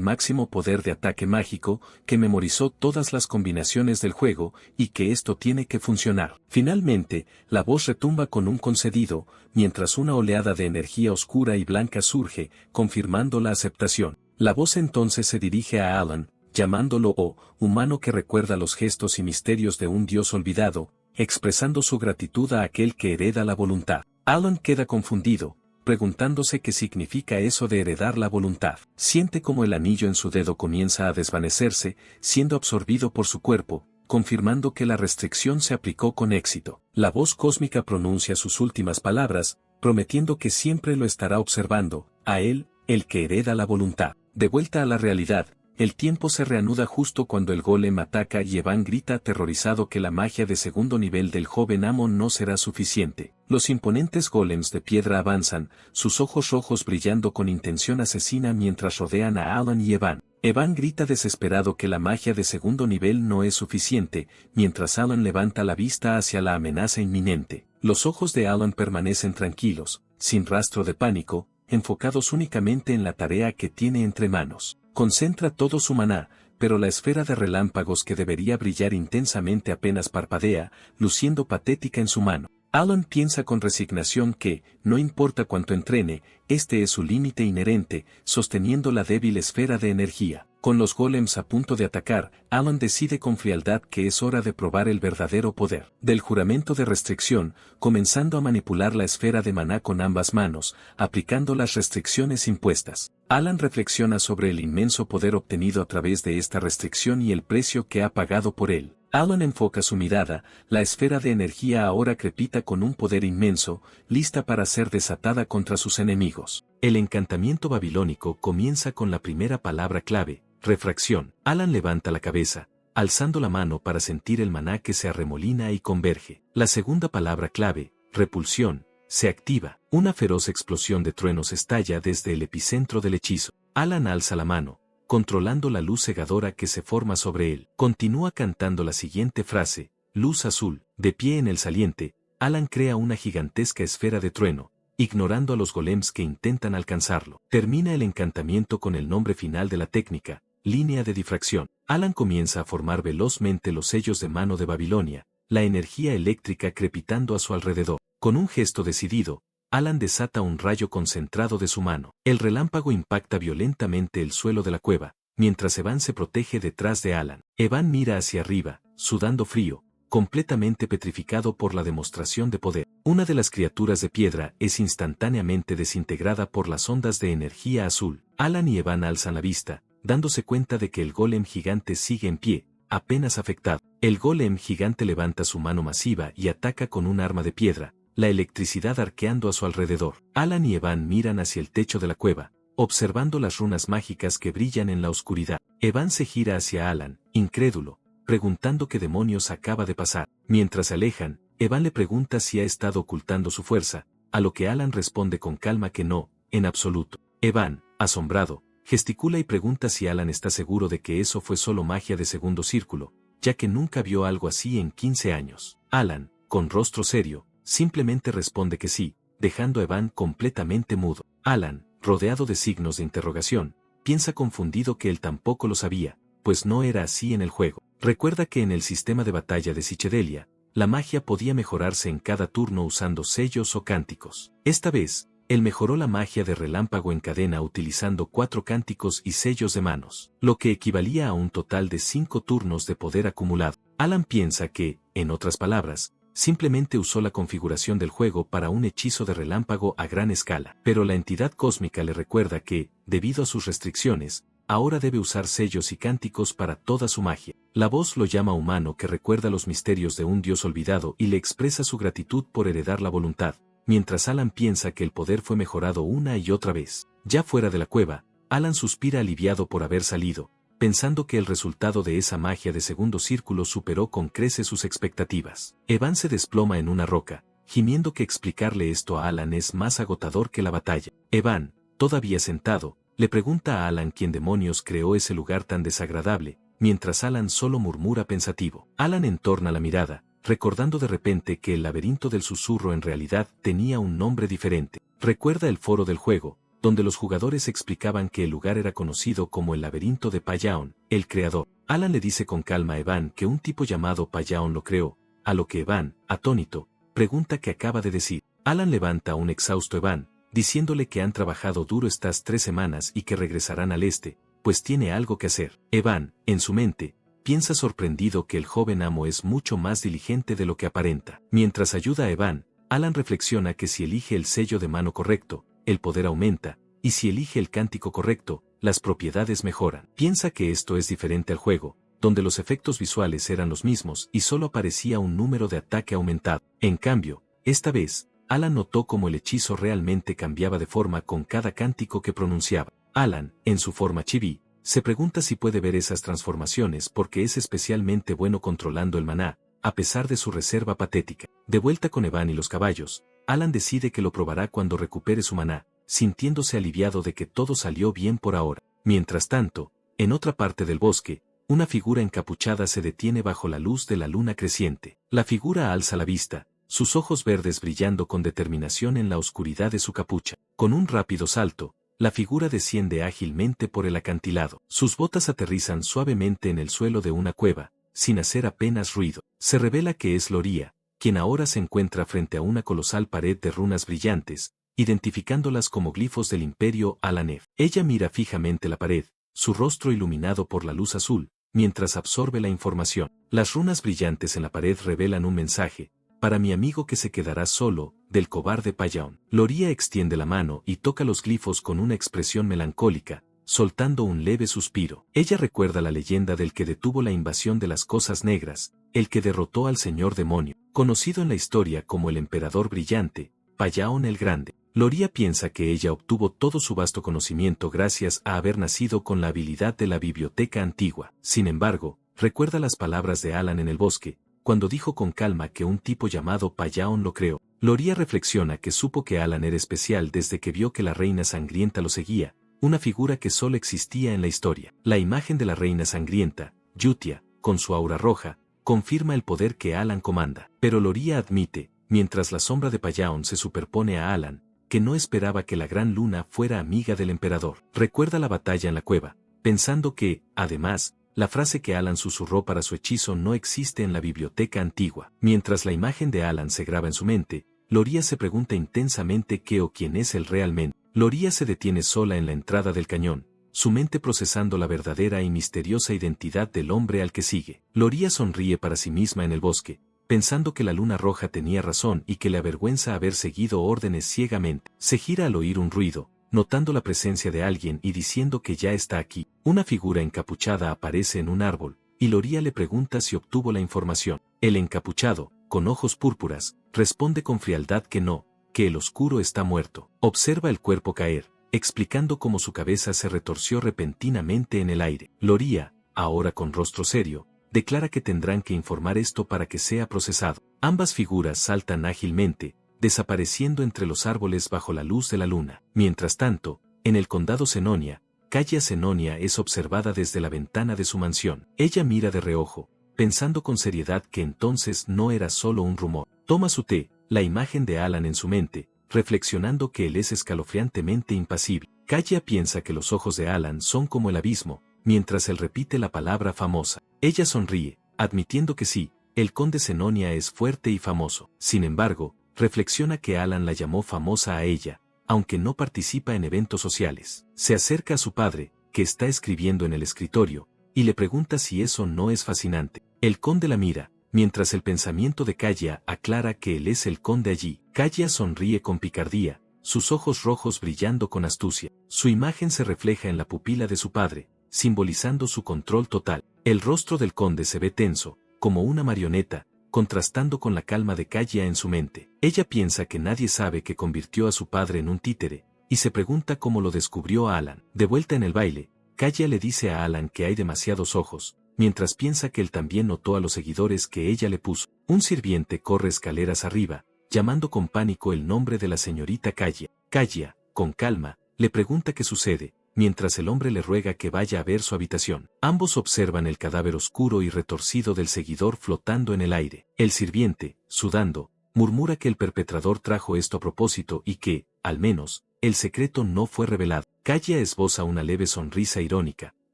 máximo poder de ataque mágico, que memorizó todas las combinaciones del juego, y que esto tiene que funcionar. Finalmente, la voz retumba con un concedido, mientras una oleada de energía oscura y blanca surge, confirmando la aceptación. La voz entonces se dirige a Alan, llamándolo humano que recuerda los gestos y misterios de un dios olvidado, expresando su gratitud a aquel que hereda la voluntad. Alan queda confundido, preguntándose qué significa eso de heredar la voluntad. Siente como el anillo en su dedo comienza a desvanecerse, siendo absorbido por su cuerpo, confirmando que la restricción se aplicó con éxito. La voz cósmica pronuncia sus últimas palabras, prometiendo que siempre lo estará observando, a él, el que hereda la voluntad. De vuelta a la realidad, el tiempo se reanuda justo cuando el golem ataca y Evan grita aterrorizado que la magia de segundo nivel del joven Amon no será suficiente. Los imponentes golems de piedra avanzan, sus ojos rojos brillando con intención asesina mientras rodean a Alan y Evan. Evan grita desesperado que la magia de segundo nivel no es suficiente, mientras Alan levanta la vista hacia la amenaza inminente. Los ojos de Alan permanecen tranquilos, sin rastro de pánico, enfocados únicamente en la tarea que tiene entre manos. Concentra todo su maná, pero la esfera de relámpagos que debería brillar intensamente apenas parpadea, luciendo patética en su mano. Alan piensa con resignación que, no importa cuánto entrene, este es su límite inherente, sosteniendo la débil esfera de energía. Con los golems a punto de atacar, Alan decide con frialdad que es hora de probar el verdadero poder del juramento de restricción, comenzando a manipular la esfera de maná con ambas manos, aplicando las restricciones impuestas. Alan reflexiona sobre el inmenso poder obtenido a través de esta restricción y el precio que ha pagado por él. Alan enfoca su mirada, la esfera de energía ahora crepita con un poder inmenso, lista para ser desatada contra sus enemigos. El encantamiento babilónico comienza con la primera palabra clave, refracción. Alan levanta la cabeza, alzando la mano para sentir el maná que se arremolina y converge. La segunda palabra clave, repulsión, se activa. Una feroz explosión de truenos estalla desde el epicentro del hechizo. Alan alza la mano, controlando la luz cegadora que se forma sobre él. Continúa cantando la siguiente frase, luz azul. De pie en el saliente, Alan crea una gigantesca esfera de trueno, ignorando a los golems que intentan alcanzarlo. Termina el encantamiento con el nombre final de la técnica, línea de difracción. Alan comienza a formar velozmente los sellos de mano de Babilonia, la energía eléctrica crepitando a su alrededor. Con un gesto decidido, Alan desata un rayo concentrado de su mano. El relámpago impacta violentamente el suelo de la cueva, mientras Evan se protege detrás de Alan. Evan mira hacia arriba, sudando frío, completamente petrificado por la demostración de poder. Una de las criaturas de piedra es instantáneamente desintegrada por las ondas de energía azul. Alan y Evan alzan la vista, dándose cuenta de que el golem gigante sigue en pie, apenas afectado. El golem gigante levanta su mano masiva y ataca con un arma de piedra, la electricidad arqueando a su alrededor. Alan y Evan miran hacia el techo de la cueva, observando las runas mágicas que brillan en la oscuridad. Evan se gira hacia Alan, incrédulo, preguntando qué demonios acaba de pasar. Mientras se alejan, Evan le pregunta si ha estado ocultando su fuerza, a lo que Alan responde con calma que no, en absoluto. Evan, asombrado, gesticula y pregunta si Alan está seguro de que eso fue solo magia de segundo círculo, ya que nunca vio algo así en 15 años. Alan, con rostro serio, simplemente responde que sí, dejando a Evan completamente mudo. Alan, rodeado de signos de interrogación, piensa confundido que él tampoco lo sabía, pues no era así en el juego. Recuerda que en el sistema de batalla de Psychedelia, la magia podía mejorarse en cada turno usando sellos o cánticos. Esta vez, él mejoró la magia de relámpago en cadena utilizando 4 cánticos y sellos de manos, lo que equivalía a un total de 5 turnos de poder acumulado. Alan piensa que, en otras palabras, simplemente usó la configuración del juego para un hechizo de relámpago a gran escala. Pero la entidad cósmica le recuerda que, debido a sus restricciones, ahora debe usar sellos y cánticos para toda su magia. La voz lo llama humano que recuerda los misterios de un dios olvidado y le expresa su gratitud por heredar la voluntad, mientras Alan piensa que el poder fue mejorado una y otra vez. Ya fuera de la cueva, Alan suspira aliviado por haber salido, pensando que el resultado de esa magia de segundo círculo superó con creces sus expectativas. Evan se desploma en una roca, gimiendo que explicarle esto a Alan es más agotador que la batalla. Evan, todavía sentado, le pregunta a Alan quién demonios creó ese lugar tan desagradable, mientras Alan solo murmura pensativo. Alan entorna la mirada, recordando de repente que el laberinto del susurro en realidad tenía un nombre diferente. Recuerda el foro del juego, donde los jugadores explicaban que el lugar era conocido como el laberinto de Payaon, el creador. Alan le dice con calma a Evan que un tipo llamado Payaon lo creó, a lo que Evan, atónito, pregunta qué acaba de decir. Alan levanta a un exhausto Evan, diciéndole que han trabajado duro estas 3 semanas y que regresarán al este, pues tiene algo que hacer. Evan, en su mente, piensa sorprendido que el joven amo es mucho más diligente de lo que aparenta. Mientras ayuda a Evan, Alan reflexiona que si elige el sello de mano correcto, el poder aumenta, y si elige el cántico correcto, las propiedades mejoran. Piensa que esto es diferente al juego, donde los efectos visuales eran los mismos y solo aparecía un número de ataque aumentado. En cambio, esta vez, Alan notó cómo el hechizo realmente cambiaba de forma con cada cántico que pronunciaba. Alan, en su forma chibi, se pregunta si puede ver esas transformaciones porque es especialmente bueno controlando el maná, a pesar de su reserva patética. De vuelta con Evan y los caballos, Alan decide que lo probará cuando recupere su maná, sintiéndose aliviado de que todo salió bien por ahora. Mientras tanto, en otra parte del bosque, una figura encapuchada se detiene bajo la luz de la luna creciente. La figura alza la vista, sus ojos verdes brillando con determinación en la oscuridad de su capucha. Con un rápido salto, la figura desciende ágilmente por el acantilado. Sus botas aterrizan suavemente en el suelo de una cueva, sin hacer apenas ruido. Se revela que es Loria, quien ahora se encuentra frente a una colosal pared de runas brillantes, identificándolas como glifos del Imperio Alanev. Ella mira fijamente la pared, su rostro iluminado por la luz azul, mientras absorbe la información. Las runas brillantes en la pared revelan un mensaje: para mi amigo que se quedará solo, del cobarde Payaon. Loria extiende la mano y toca los glifos con una expresión melancólica, soltando un leve suspiro. Ella recuerda la leyenda del que detuvo la invasión de las cosas negras, el que derrotó al señor demonio, conocido en la historia como el emperador brillante, Payaon el Grande. Loria piensa que ella obtuvo todo su vasto conocimiento gracias a haber nacido con la habilidad de la biblioteca antigua. Sin embargo, recuerda las palabras de Alan en el bosque, cuando dijo con calma que un tipo llamado Payaon lo creó. Loria reflexiona que supo que Alan era especial desde que vio que la reina sangrienta lo seguía, una figura que solo existía en la historia. La imagen de la reina sangrienta, Yutia, con su aura roja, confirma el poder que Alan comanda. Pero Loria admite, mientras la sombra de Payaon se superpone a Alan, que no esperaba que la gran luna fuera amiga del emperador. Recuerda la batalla en la cueva, pensando que, además, la frase que Alan susurró para su hechizo no existe en la biblioteca antigua. Mientras la imagen de Alan se graba en su mente, Loria se pregunta intensamente qué o quién es él realmente. Loria se detiene sola en la entrada del cañón, su mente procesando la verdadera y misteriosa identidad del hombre al que sigue. Loria sonríe para sí misma en el bosque, pensando que la luna roja tenía razón y que le avergüenza haber seguido órdenes ciegamente. Se gira al oír un ruido, notando la presencia de alguien y diciendo que ya está aquí. Una figura encapuchada aparece en un árbol, y Loria le pregunta si obtuvo la información. El encapuchado, con ojos púrpuras, responde con frialdad que no, que el oscuro está muerto. Observa el cuerpo caer, explicando cómo su cabeza se retorció repentinamente en el aire. Loria, ahora con rostro serio, declara que tendrán que informar esto para que sea procesado. Ambas figuras saltan ágilmente, desapareciendo entre los árboles bajo la luz de la luna. Mientras tanto, en el condado Senonia, Calla Senonia es observada desde la ventana de su mansión. Ella mira de reojo, pensando con seriedad que entonces no era solo un rumor. Toma su té, la imagen de Alan en su mente, reflexionando que él es escalofriantemente impasible. Calla piensa que los ojos de Alan son como el abismo, mientras él repite la palabra famosa. Ella sonríe, admitiendo que sí, el conde Senonia es fuerte y famoso. Sin embargo, reflexiona que Alan la llamó famosa a ella, aunque no participa en eventos sociales. Se acerca a su padre, que está escribiendo en el escritorio, y le pregunta si eso no es fascinante. El conde la mira, mientras el pensamiento de Calla aclara que él es el conde allí. Calla sonríe con picardía, sus ojos rojos brillando con astucia. Su imagen se refleja en la pupila de su padre, simbolizando su control total. El rostro del conde se ve tenso, como una marioneta, contrastando con la calma de Calla en su mente. Ella piensa que nadie sabe que convirtió a su padre en un títere, y se pregunta cómo lo descubrió a Alan. De vuelta en el baile, Calla le dice a Alan que hay demasiados ojos, mientras piensa que él también notó a los seguidores que ella le puso. Un sirviente corre escaleras arriba, llamando con pánico el nombre de la señorita Calla. Calla, con calma, le pregunta qué sucede, mientras el hombre le ruega que vaya a ver su habitación. Ambos observan el cadáver oscuro y retorcido del seguidor flotando en el aire. El sirviente, sudando, murmura que el perpetrador trajo esto a propósito y que, al menos, el secreto no fue revelado. Calla esboza una leve sonrisa irónica,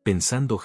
pensando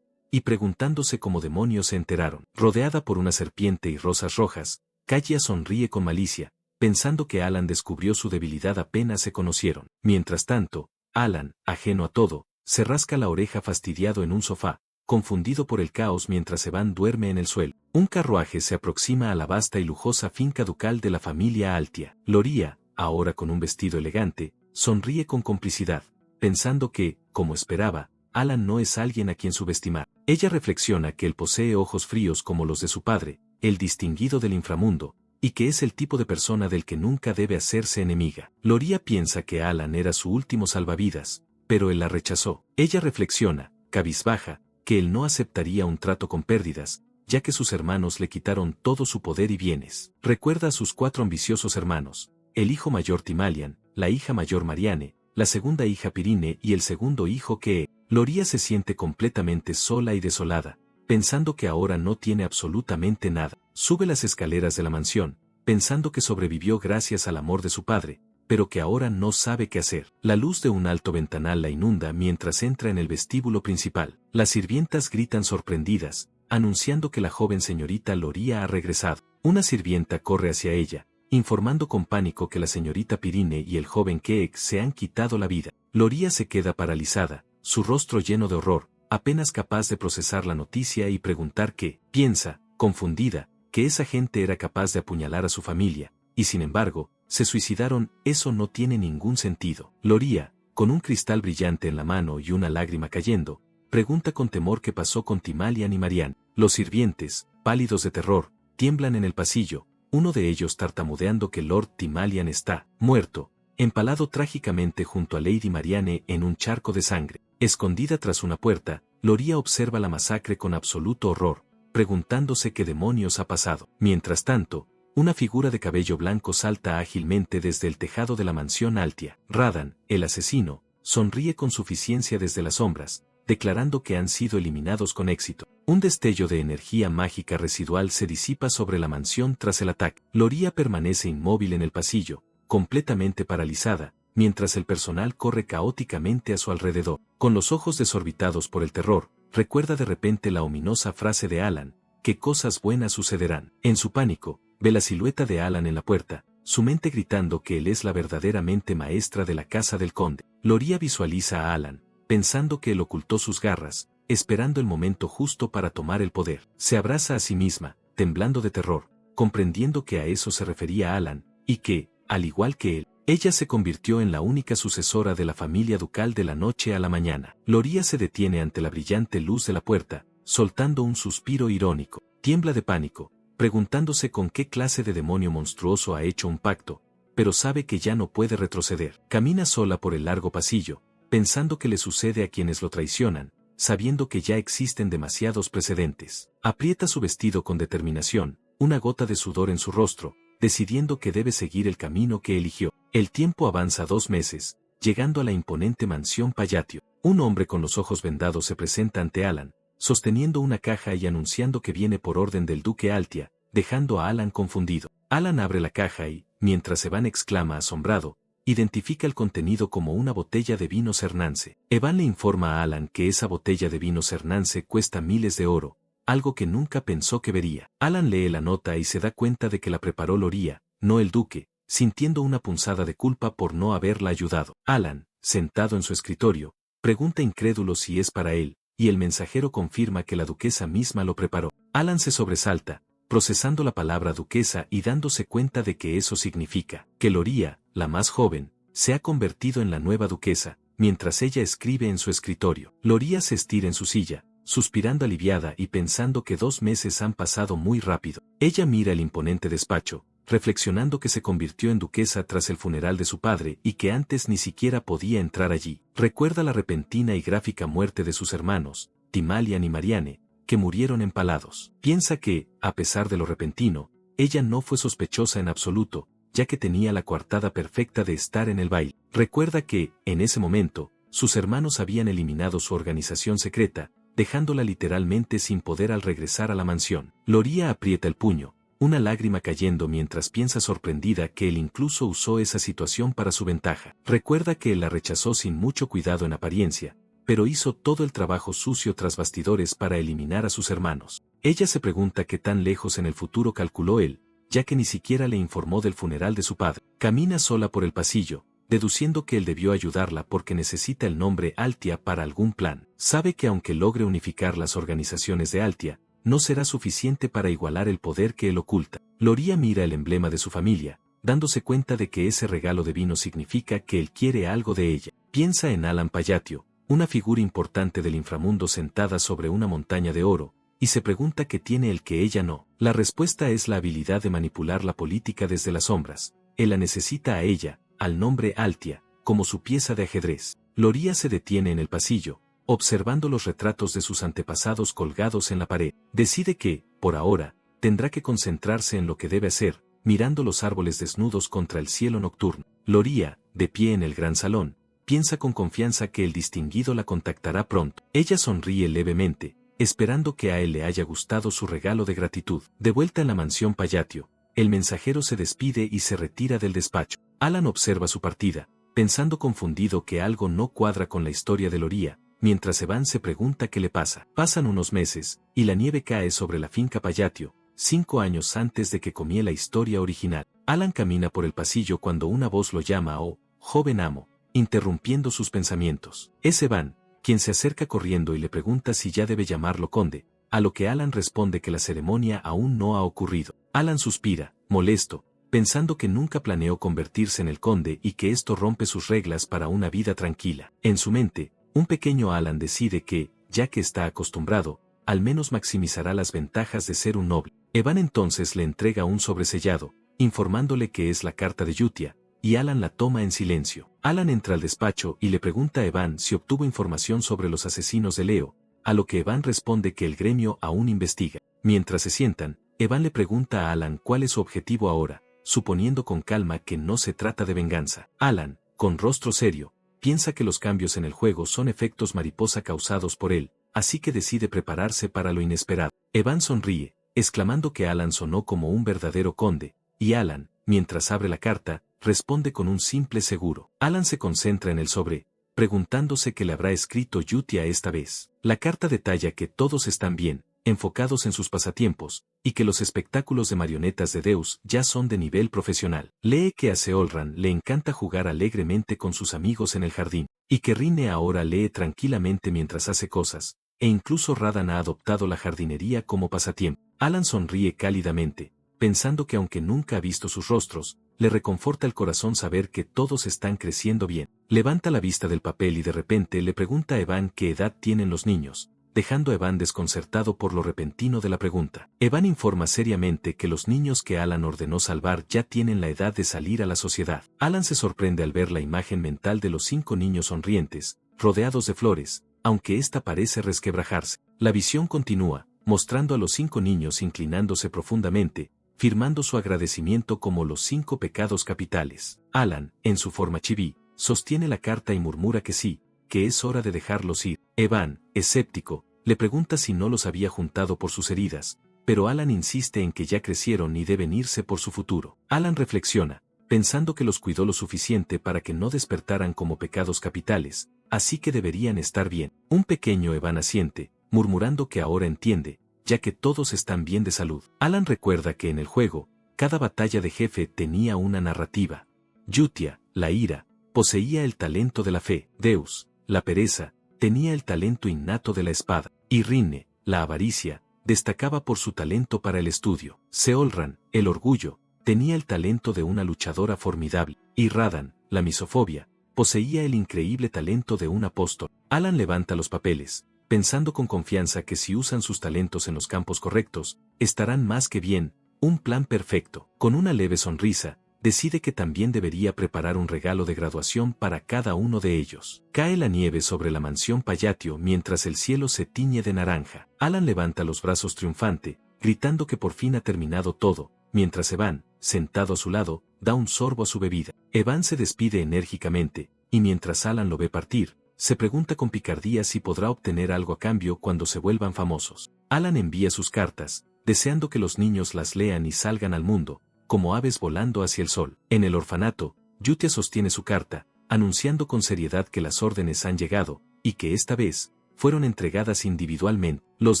y preguntándose cómo demonios se enteraron. Rodeada por una serpiente y rosas rojas, Calla sonríe con malicia, pensando que Alan descubrió su debilidad apenas se conocieron. Mientras tanto, Alan, ajeno a todo, se rasca la oreja fastidiado en un sofá, confundido por el caos mientras Evan duerme en el suelo. Un carruaje se aproxima a la vasta y lujosa finca ducal de la familia Altia. Loria, ahora con un vestido elegante, sonríe con complicidad, pensando que, como esperaba, Alan no es alguien a quien subestimar. Ella reflexiona que él posee ojos fríos como los de su padre, el distinguido del inframundo, y que es el tipo de persona del que nunca debe hacerse enemiga. Loria piensa que Alan era su último salvavidas, pero él la rechazó. Ella reflexiona, cabizbaja, que él no aceptaría un trato con pérdidas, ya que sus hermanos le quitaron todo su poder y bienes. Recuerda a sus 4 ambiciosos hermanos, el hijo mayor Timalian, la hija mayor Marianne, la segunda hija Pirine y el segundo hijo que Loria se siente completamente sola y desolada, pensando que ahora no tiene absolutamente nada. Sube las escaleras de la mansión, pensando que sobrevivió gracias al amor de su padre, pero que ahora no sabe qué hacer. La luz de un alto ventanal la inunda mientras entra en el vestíbulo principal. Las sirvientas gritan sorprendidas, anunciando que la joven señorita Loria ha regresado. Una sirvienta corre hacia ella, informando con pánico que la señorita Pirine y el joven Keek se han quitado la vida. Loria se queda paralizada, su rostro lleno de horror, apenas capaz de procesar la noticia y preguntar qué. Piensa, confundida, que esa gente era capaz de apuñalar a su familia, y sin embargo, se suicidaron. Eso no tiene ningún sentido. Loria, con un cristal brillante en la mano y una lágrima cayendo, pregunta con temor qué pasó con Timalian y Marianne. Los sirvientes, pálidos de terror, tiemblan en el pasillo, uno de ellos tartamudeando que Lord Timalian está muerto, empalado trágicamente junto a Lady Marianne en un charco de sangre. Escondida tras una puerta, Loria observa la masacre con absoluto horror, preguntándose qué demonios ha pasado. Mientras tanto, una figura de cabello blanco salta ágilmente desde el tejado de la mansión Altia. Radan, el asesino, sonríe con suficiencia desde las sombras, declarando que han sido eliminados con éxito. Un destello de energía mágica residual se disipa sobre la mansión tras el ataque. Loria permanece inmóvil en el pasillo, completamente paralizada, mientras el personal corre caóticamente a su alrededor. Con los ojos desorbitados por el terror, recuerda de repente la ominosa frase de Alan, que cosas buenas sucederán. En su pánico, ve la silueta de Alan en la puerta, su mente gritando que él es la verdaderamente maestra de la casa del conde. Loria visualiza a Alan, pensando que él ocultó sus garras, esperando el momento justo para tomar el poder. Se abraza a sí misma, temblando de terror, comprendiendo que a eso se refería Alan, y que, al igual que él, ella se convirtió en la única sucesora de la familia ducal de la noche a la mañana. Loria se detiene ante la brillante luz de la puerta, soltando un suspiro irónico. Tiembla de pánico, preguntándose con qué clase de demonio monstruoso ha hecho un pacto, pero sabe que ya no puede retroceder. Camina sola por el largo pasillo, pensando que le sucede a quienes lo traicionan, sabiendo que ya existen demasiados precedentes. Aprieta su vestido con determinación, una gota de sudor en su rostro, decidiendo que debe seguir el camino que eligió. El tiempo avanza 2 meses, llegando a la imponente mansión Payatio. Un hombre con los ojos vendados se presenta ante Alan, sosteniendo una caja y anunciando que viene por orden del duque Altia, dejando a Alan confundido. Alan abre la caja y, mientras Evan exclama asombrado, identifica el contenido como una botella de vino Cernance. Evan le informa a Alan que esa botella de vino Cernance cuesta miles de oro, algo que nunca pensó que vería. Alan lee la nota y se da cuenta de que la preparó Loria, no el duque, sintiendo una punzada de culpa por no haberla ayudado. Alan, sentado en su escritorio, pregunta incrédulo si es para él, y el mensajero confirma que la duquesa misma lo preparó. Alan se sobresalta, procesando la palabra duquesa y dándose cuenta de que eso significa que Loria, la más joven, se ha convertido en la nueva duquesa, mientras ella escribe en su escritorio. Loria se estira en su silla, suspirando aliviada y pensando que 2 meses han pasado muy rápido. Ella mira el imponente despacho, reflexionando que se convirtió en duquesa tras el funeral de su padre y que antes ni siquiera podía entrar allí. Recuerda la repentina y gráfica muerte de sus hermanos, Timalian y Marianne, que murieron empalados. Piensa que, a pesar de lo repentino, ella no fue sospechosa en absoluto, ya que tenía la coartada perfecta de estar en el baile. Recuerda que, en ese momento, sus hermanos habían eliminado su organización secreta, dejándola literalmente sin poder al regresar a la mansión. Loria aprieta el puño, una lágrima cayendo mientras piensa sorprendida que él incluso usó esa situación para su ventaja. Recuerda que él la rechazó sin mucho cuidado en apariencia, pero hizo todo el trabajo sucio tras bastidores para eliminar a sus hermanos. Ella se pregunta qué tan lejos en el futuro calculó él, ya que ni siquiera le informó del funeral de su padre. Camina sola por el pasillo, deduciendo que él debió ayudarla porque necesita el nombre Altia para algún plan. Sabe que aunque logre unificar las organizaciones de Altia, no será suficiente para igualar el poder que él oculta. Loria mira el emblema de su familia, dándose cuenta de que ese regalo de vino significa que él quiere algo de ella. Piensa en Alan Payatio, una figura importante del inframundo sentada sobre una montaña de oro, y se pregunta qué tiene el que ella no. La respuesta es la habilidad de manipular la política desde las sombras. Él la necesita a ella, al nombre Altia, como su pieza de ajedrez. Loria se detiene en el pasillo, observando los retratos de sus antepasados colgados en la pared. Decide que, por ahora, tendrá que concentrarse en lo que debe hacer, mirando los árboles desnudos contra el cielo nocturno. Loria, de pie en el gran salón, piensa con confianza que el distinguido la contactará pronto. Ella sonríe levemente, esperando que a él le haya gustado su regalo de gratitud. De vuelta en la mansión Payatio, el mensajero se despide y se retira del despacho. Alan observa su partida, pensando confundido que algo no cuadra con la historia de Loria, mientras Evan se pregunta qué le pasa. Pasan unos meses, y la nieve cae sobre la finca Payatio, 5 años antes de que comience la historia original. Alan camina por el pasillo cuando una voz lo llama "Oh, joven amo", interrumpiendo sus pensamientos. Es Evan, quien se acerca corriendo y le pregunta si ya debe llamarlo conde, a lo que Alan responde que la ceremonia aún no ha ocurrido. Alan suspira, molesto, pensando que nunca planeó convertirse en el conde y que esto rompe sus reglas para una vida tranquila. En su mente, un pequeño Alan decide que, ya que está acostumbrado, al menos maximizará las ventajas de ser un noble. Evan entonces le entrega un sobresellado, informándole que es la carta de Yutia, y Alan la toma en silencio. Alan entra al despacho y le pregunta a Evan si obtuvo información sobre los asesinos de Leo, a lo que Evan responde que el gremio aún investiga. Mientras se sientan, Evan le pregunta a Alan cuál es su objetivo ahora, suponiendo con calma que no se trata de venganza. Alan, con rostro serio, piensa que los cambios en el juego son efectos mariposa causados por él, así que decide prepararse para lo inesperado. Evan sonríe, exclamando que Alan sonó como un verdadero conde, y Alan, mientras abre la carta, responde con un simple seguro. Alan se concentra en el sobre, preguntándose qué le habrá escrito Yutia esta vez. La carta detalla que todos están bien, enfocados en sus pasatiempos, y que los espectáculos de marionetas de Deus ya son de nivel profesional. Lee que a Seolran le encanta jugar alegremente con sus amigos en el jardín, y que Rinne ahora lee tranquilamente mientras hace cosas, e incluso Radan ha adoptado la jardinería como pasatiempo. Alan sonríe cálidamente, pensando que aunque nunca ha visto sus rostros, le reconforta el corazón saber que todos están creciendo bien. Levanta la vista del papel y de repente le pregunta a Evan qué edad tienen los niños, dejando a Evan desconcertado por lo repentino de la pregunta. Evan informa seriamente que los niños que Alan ordenó salvar ya tienen la edad de salir a la sociedad. Alan se sorprende al ver la imagen mental de los 5 niños sonrientes, rodeados de flores, aunque ésta parece resquebrajarse. La visión continúa, mostrando a los 5 niños inclinándose profundamente, firmando su agradecimiento como los 5 pecados capitales. Alan, en su forma chibi, sostiene la carta y murmura que sí, que es hora de dejarlos ir. Evan, escéptico, le pregunta si no los había juntado por sus heridas, pero Alan insiste en que ya crecieron y deben irse por su futuro. Alan reflexiona, pensando que los cuidó lo suficiente para que no despertaran como pecados capitales, así que deberían estar bien. Un pequeño Evan asiente, murmurando que ahora entiende, ya que todos están bien de salud. Alan recuerda que en el juego, cada batalla de jefe tenía una narrativa. Yutia, la ira, poseía el talento de la fe. Deus, la pereza, tenía el talento innato de la espada. Y Rinne, la avaricia, destacaba por su talento para el estudio. Seolran, el orgullo, tenía el talento de una luchadora formidable. Y Radan, la misofobia, poseía el increíble talento de un apóstol. Alan levanta los papeles, pensando con confianza que si usan sus talentos en los campos correctos, estarán más que bien. Un plan perfecto. Con una leve sonrisa, decide que también debería preparar un regalo de graduación para cada uno de ellos. Cae la nieve sobre la mansión Payatio mientras el cielo se tiñe de naranja. Alan levanta los brazos triunfante, gritando que por fin ha terminado todo, mientras Evan, sentado a su lado, da un sorbo a su bebida. Evan se despide enérgicamente, y mientras Alan lo ve partir, se pregunta con picardía si podrá obtener algo a cambio cuando se vuelvan famosos. Alan envía sus cartas, deseando que los niños las lean y salgan al mundo, como aves volando hacia el sol. En el orfanato, Yutia sostiene su carta, anunciando con seriedad que las órdenes han llegado, y que esta vez, fueron entregadas individualmente. Los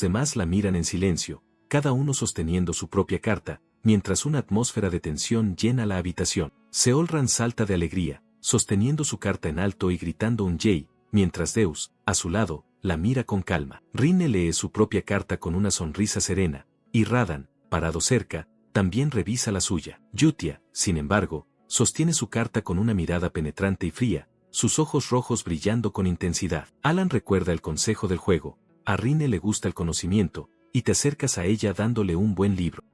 demás la miran en silencio, cada uno sosteniendo su propia carta, mientras una atmósfera de tensión llena la habitación. Seolran salta de alegría, sosteniendo su carta en alto y gritando un yay, mientras Deus, a su lado, la mira con calma. Rinne lee su propia carta con una sonrisa serena, y Radan, parado cerca, también revisa la suya. Yutia, sin embargo, sostiene su carta con una mirada penetrante y fría, sus ojos rojos brillando con intensidad. Alan recuerda el consejo del juego: a Rinne le gusta el conocimiento, y te acercas a ella dándole un buen libro.